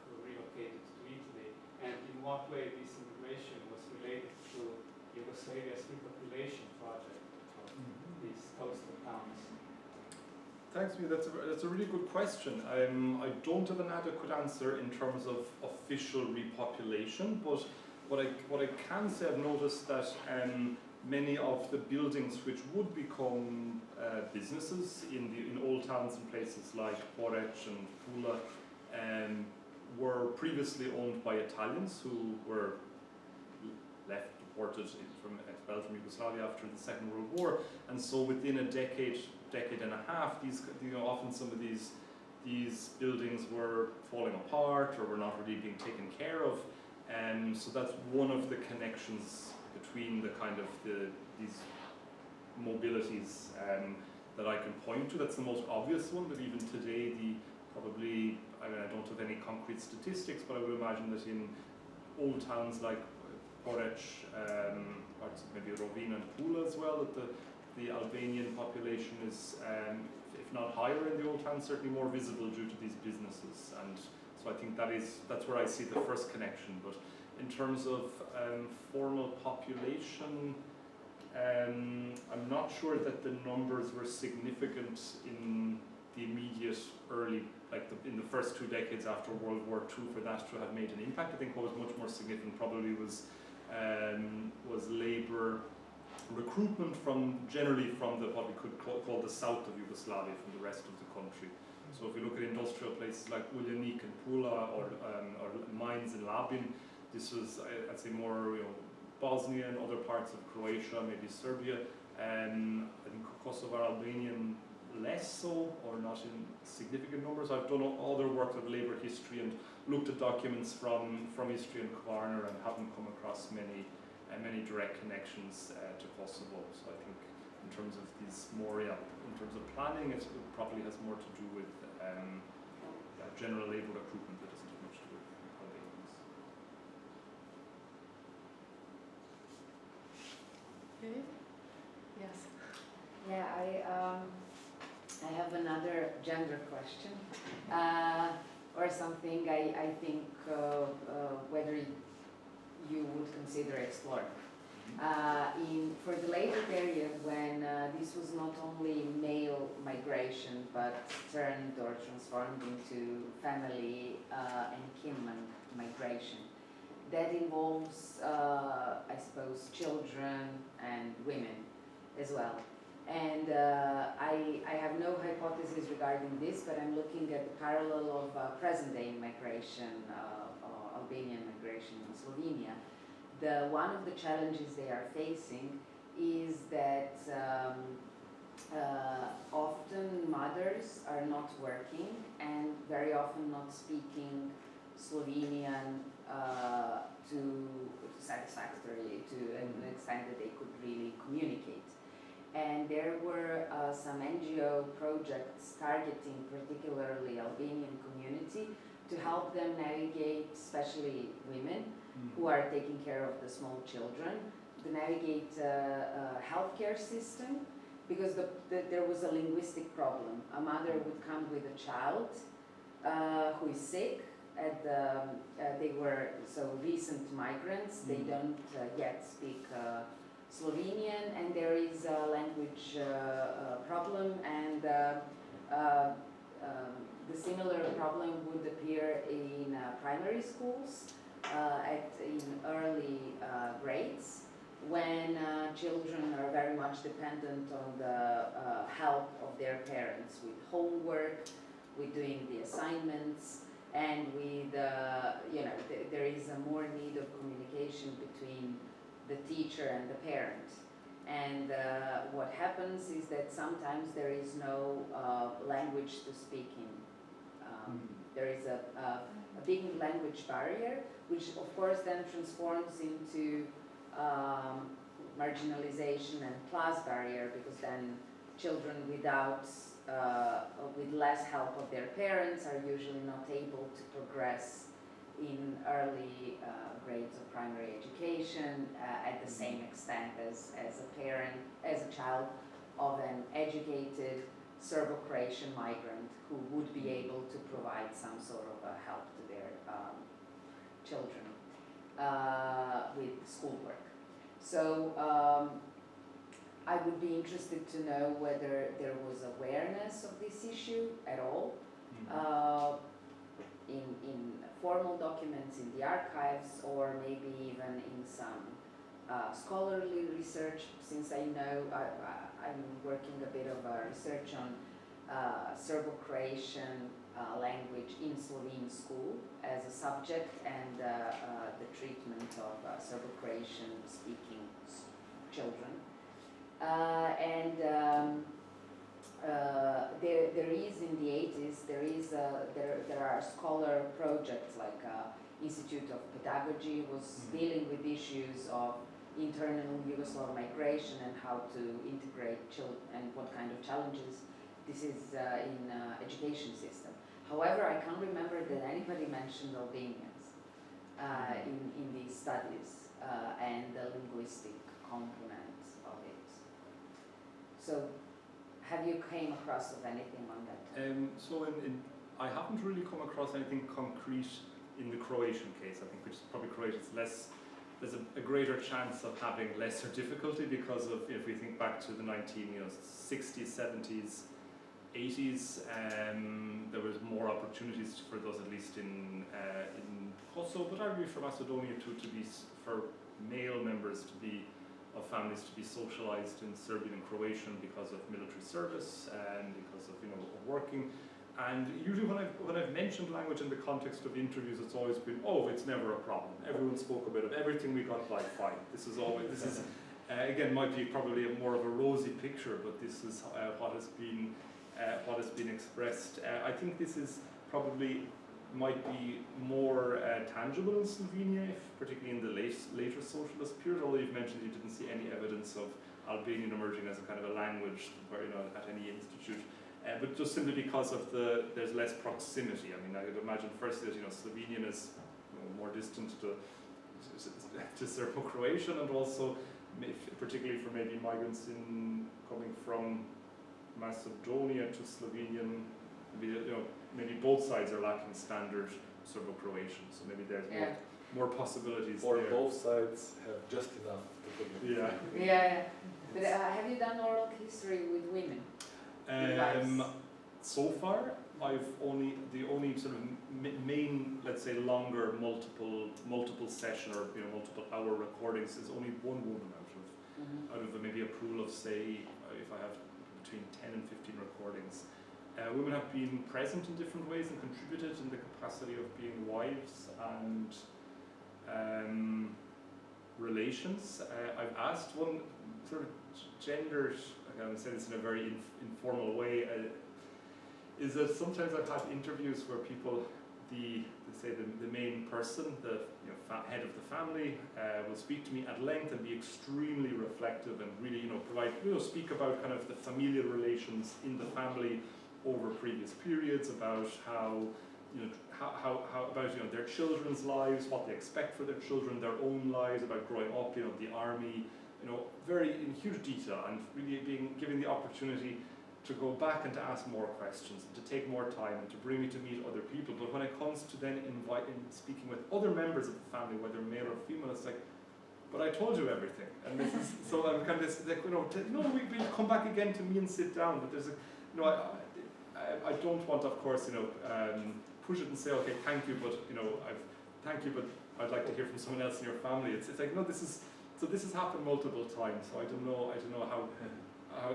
who relocated to Italy, and in what way this immigration was related to Yugoslavia's repopulation project of these coastal towns. Thanks, Mia. That's a really good question. I don't have an adequate answer in terms of official repopulation, but what I can say, I've noticed that many of the buildings which would become businesses in old towns and places like Porec and Pula were previously owned by Italians who were deported expelled from Yugoslavia after the Second World War, and so within a decade and a half, often some of these buildings were falling apart or were not really being taken care of, and so that's one of the connections between the kind of these mobilities that I can point to. That's the most obvious one, but even today, I don't have any concrete statistics, but I would imagine that in old towns like Porec, parts of maybe Rovinj and Pula as well, that the Albanian population is, if not higher in the old towns, certainly more visible due to these businesses. And so I think that's where I see the first connection. But in terms of formal population, I'm not sure that the numbers were significant in the immediate early, in the first 2 decades after World War II for that to have made an impact. I think what was much more significant probably was labour recruitment generally from what we could call the south of Yugoslavia, from the rest of the country. So if you look at industrial places like Uljanik and Pula or mines in Labin, this was, I'd say, more Bosnia and other parts of Croatia, maybe Serbia, and I think Kosovo, Albanian less so, or not in significant numbers. I've done other work of labour history and looked at documents from Istria and Kvarner and haven't come across many direct connections to Kosovo. So I think in terms of these more, in terms of planning, it probably has more to do with general labour recruitment that doesn't have much to do with Albanians. Okay. Yes. Yeah, I have another gender question, or something I think whether you would consider exploring. For the later period when this was not only male migration but turned or transformed into family and kinman migration, that involves, I suppose, children and women as well. And I have no hypothesis regarding this, but I'm looking at the parallel of present-day migration, Albanian migration in Slovenia. One of the challenges they are facing is that often mothers are not working and very often not speaking Slovenian to satisfactorily, to an extent that they could really communicate. And there were some NGO projects targeting particularly Albanian community to help them navigate, especially women who are taking care of the small children, to navigate a healthcare system, because there was a linguistic problem. A mother would come with a child who is sick. They were recent migrants. They don't yet speak Slovenian, and there is a language problem, and the similar problem would appear in primary schools in early grades, when children are very much dependent on the help of their parents with homework, with doing the assignments, and with there is a more need of communication between the teacher and the parent. And what happens is that sometimes there is no language to speak in. There is a big language barrier, which of course then transforms into marginalization and class barrier, because then children with less help of their parents are usually not able to progress in early grades of primary education at the same extent as a child of an educated Serbo-Croatian migrant who would be able to provide some sort of help to their children with schoolwork. So I would be interested to know whether there was awareness of this issue at all in formal documents in the archives, or maybe even in some scholarly research, since I know I'm working a bit of research on Serbo-Croatian language in Slovene school as a subject, and the treatment of Serbo-Croatian speaking children. There is in the 80s, there are scholar projects like Inštitut of Pedagogy was dealing with issues of internal Yugoslav migration and how to integrate children and what kind of challenges this is in education system. However, I can't remember that anybody mentioned Albanians in these studies and the linguistic component of it. So, have you came across of anything on that? I haven't really come across anything concrete in the Croatian case. I think which is probably Croatia's less. There's a greater chance of having lesser difficulty because of, if we think back to the 1960s, 70s, 80s, there was more opportunities for those, at least in Kosovo, but arguably for Macedonia too, for male members of families to be socialized in Serbian and Croatian because of military service and because of of working. And usually when I've mentioned language in the context of interviews, it's always been, oh, it's never a problem. Everyone spoke a bit of everything, we got by fine. This is again, might be probably more of a rosy picture, but this is what has been expressed. I think this is probably might be more tangible in Slovenia, particularly in the later socialist period, although you've mentioned you didn't see any evidence of Albanian emerging as a kind of a language at any institute. But just simply because of there's less proximity. I mean, I would imagine firstly that Slovenian is more distant to Serbo-Croatian, and also particularly for maybe migrants coming from Macedonia to Slovenian, maybe both sides are lacking standard Serbo-Croatian, so maybe there's more possibilities or there. Both sides have just enough to communicate. Yeah. But have you done oral history with women? So far, the only sort of main, let's say, longer multiple session or multiple hour recordings is only one woman out of maybe a pool of, say, if I have between 10 and 15 recordings. Women have been present in different ways and contributed in the capacity of being wives and relations. I've asked one sort of gendered, I'm going to say this in a very informal way, is that sometimes I've had interviews where people, the main person, the head of the family, will speak to me at length and be extremely reflective and really provide speak about kind of the familial relations in the family over previous periods, about how about their children's lives, what they expect for their children, their own lives, about growing up, the army, very in huge detail, and really given the opportunity to go back and to ask more questions, and to take more time, and to bring me to meet other people. But when it comes to then speaking with other members of the family, whether male or female, it's like, but I told you everything. And this is, so I'm kind of like, we'll come back again to me and sit down. But there's I don't want, of course, push it and say, okay, thank you, but thank you, but I'd like to hear from someone else in your family. It's like, no, this has happened multiple times. So I don't know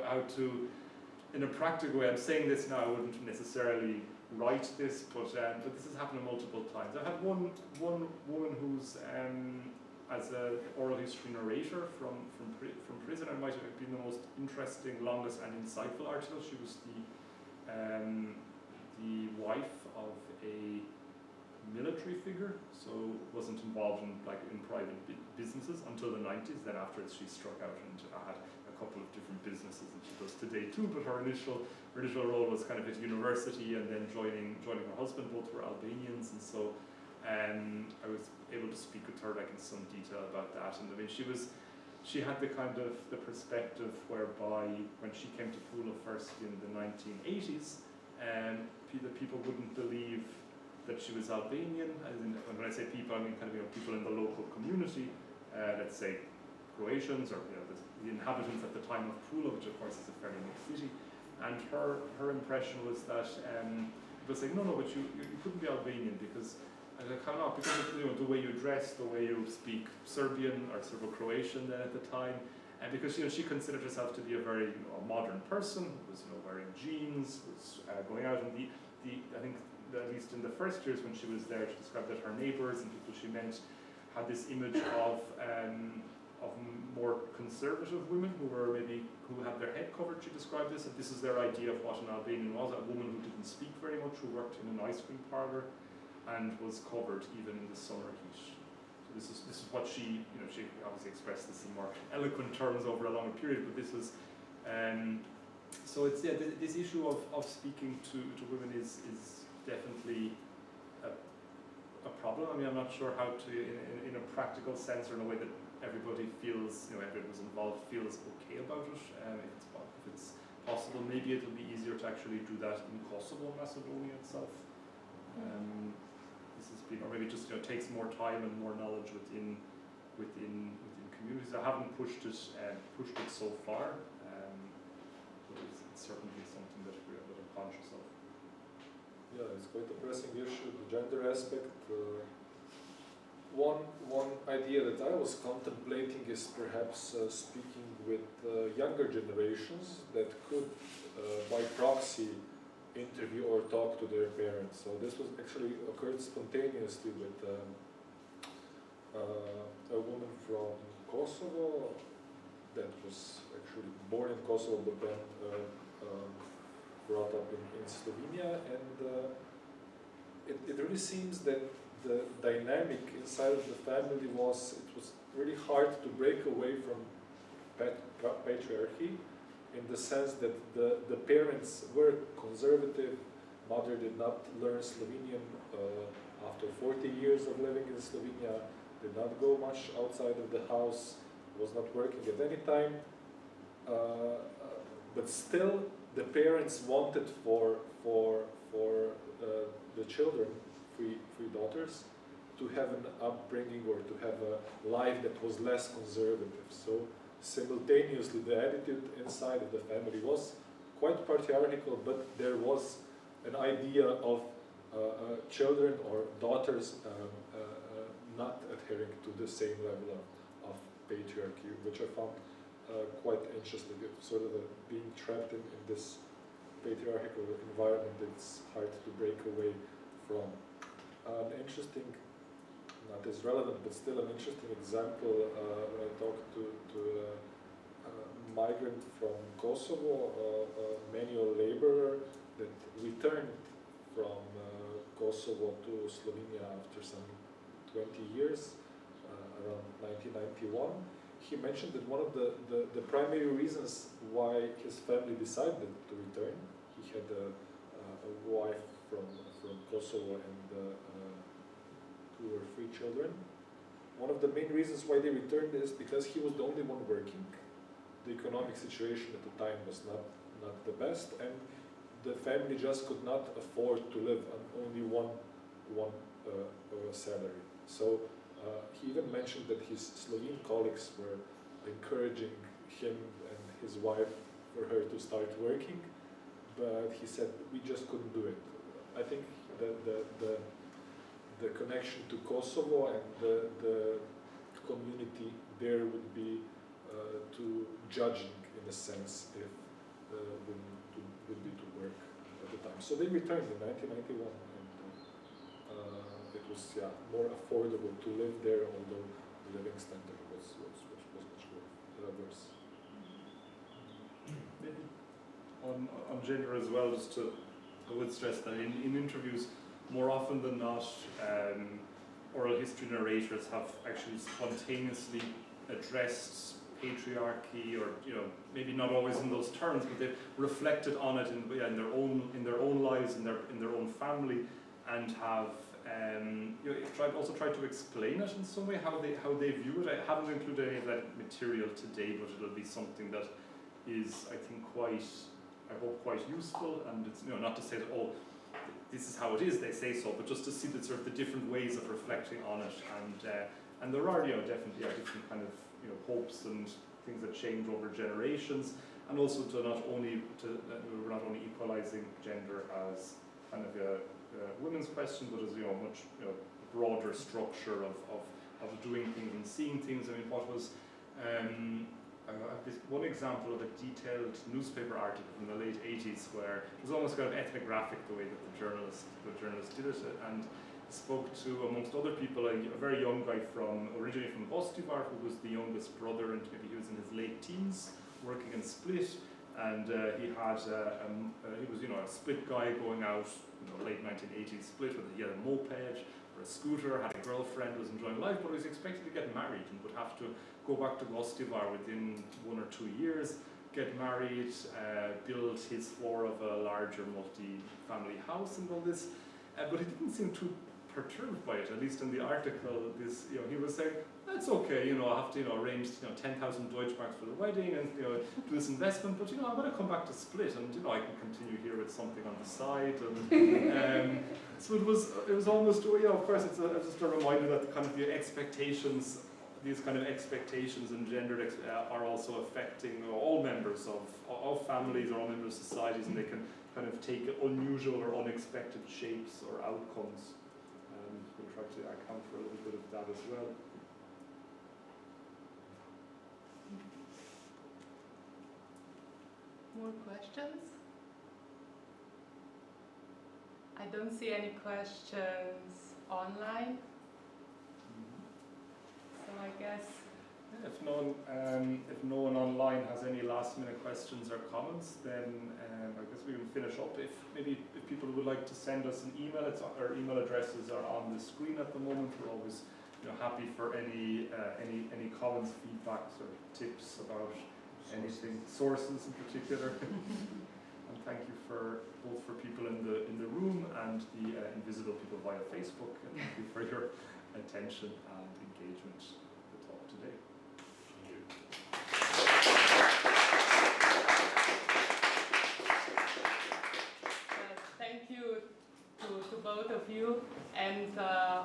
how to. In a practical way, I'm saying this now, I wouldn't necessarily write this, but this has happened multiple times. I had one woman who's as an oral history narrator from prison, and might have been the most interesting, longest and insightful article. She was the wife of a military figure, so wasn't involved in private businesses until the 90s. Then afterwards she struck out and had a couple of different businesses that she does today too, but her initial role was kind of at university, and then joining her husband. Both were Albanians, and so I was able to speak with her in some detail about that. And I mean, she had the kind of the perspective whereby when she came to Pula first in the 1980s, the people wouldn't believe that she was Albanian. And when I say people, I mean kind of people in the local community, let's say Croatians, or the inhabitants at the time of Pula, which of course is a fairly mixed city. And her impression was that people saying, no, but you couldn't be Albanian because. And I kind of because of the way you dress, the way you speak Serbian or Serbo-Croatian then at the time, and because she considered herself to be a very a modern person, was wearing jeans, was going out, and I think at least in the first years when she was there, she described that her neighbours and people she met had this image of more conservative women who had their head covered. She described this, and this is their idea of what an Albanian was: a woman who didn't speak very much, who worked in an ice cream parlour, and was covered even in the summer heat. So this is what she obviously expressed this in more eloquent terms over a longer period, but this was, so it's, this issue of speaking to women is definitely a problem. I mean, I'm not sure how to, in a practical sense or in a way that everybody feels, everyone who's involved feels okay about it. If it's possible, maybe it'll be easier to actually do that in Kosovo, Macedonia itself. This has been, or maybe just takes more time and more knowledge within communities. I haven't pushed it so far, but it's certainly something that I'm conscious of. Yeah, it's quite a pressing issue, the gender aspect. One idea that I was contemplating is perhaps speaking with younger generations that could, by proxy, interview or talk to their parents. So this was actually occurred spontaneously with a woman from Kosovo that was actually born in Kosovo but then brought up in Slovenia, and it really seems that the dynamic inside of the family was really hard to break away from patriarchy, in the sense that the parents were conservative. Mother did not learn Slovenian after 40 years of living in Slovenia, did not go much outside of the house, was not working at any time, but still the parents wanted for the children, three daughters, to have an upbringing or to have a life that was less conservative. So simultaneously, the attitude inside of the family was quite patriarchal, but there was an idea of children or daughters not adhering to the same level of patriarchy, which I found quite interesting. Sort of being trapped in this patriarchal environment, it's hard to break away from. An interesting, not as relevant, but still an interesting example, when I talked to a migrant from Kosovo, a manual laborer that returned Kosovo to Slovenia after some 20 years, around 1991. He mentioned that one of the primary reasons why his family decided to return, he had a wife from Kosovo and 2 or 3 children. One of the main reasons why they returned is because he was the only one working. The economic situation at the time was not the best, and the family just could not afford to live on only one salary. So he even mentioned that his Slovene colleagues were encouraging him and his wife for her to start working, but he said we just couldn't do it. I think the connection to Kosovo and the community there would be too judging in a sense if would be to work at the time. So they returned in 1991, and it was more affordable to live there, although the living standard was much worse. Maybe on gender as well, I would stress that in interviews, more often than not, oral history narrators have actually spontaneously addressed patriarchy, or maybe not always in those terms, but they've reflected on it in their own lives, in their own family, and have tried to explain it in some way, how they view it. I haven't included any of that material today, but it'll be something that is, I think, I hope quite useful. And it's not to say that this is how it is, they say so, but just to see the sort of the different ways of reflecting on it, and there are definitely different kind of hopes and things that change over generations, and also we're not only equalizing gender as kind of a women's question, but as much broader structure of doing things and seeing things. I mean, what was this one example of a detailed newspaper article from the late 80s where it was almost kind of ethnographic the way that the journalist did it, and spoke to, amongst other people, a very young guy originally from Gostivar, who was the youngest brother, and maybe he was in his late teens, working in Split, and he was a Split guy going out, late 1980s Split, he had a moped or a scooter, had a girlfriend, was enjoying life, but was expected to get married and would have to go back to Gostivar within 1 or 2 years, get married, build his floor of a larger multi-family house and all this, but he didn't seem too perturbed by it, at least in the article. He was saying, that's okay, I have to arrange 10,000 Deutschmarks for the wedding and do this investment, but I'm going to come back to Split, and I can continue here with something on the side. And so it was almost, of course, it's just a reminder that kind of the expectations, these kind of expectations and gendered are also affecting all members of families or all members of societies, and they can kind of take unusual or unexpected shapes or outcomes. We'll try to account for a little bit of that as well. More questions? I don't see any questions online. So I guess if no one online has any last-minute questions or comments, then I guess we can finish up. If people would like to send us an email, our email addresses are on the screen at the moment. We're always happy for any comments, feedbacks, or tips about anything, sources in particular. And thank you both for people in the room and the invisible people via Facebook. And thank you for your attention and engagement with the talk today. Thank you to both of you, and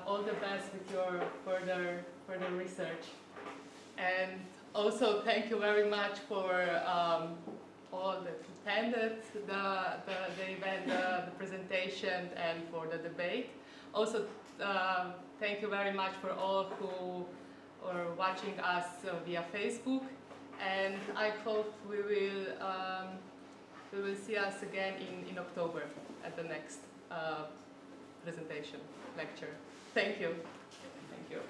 all the best with your further research. And also thank you very much for all that attended the event, the presentation, and for the debate. Also, thank you very much for all who are watching us via Facebook. And I hope we will see us again in October at the next presentation, lecture. Thank you. Thank you.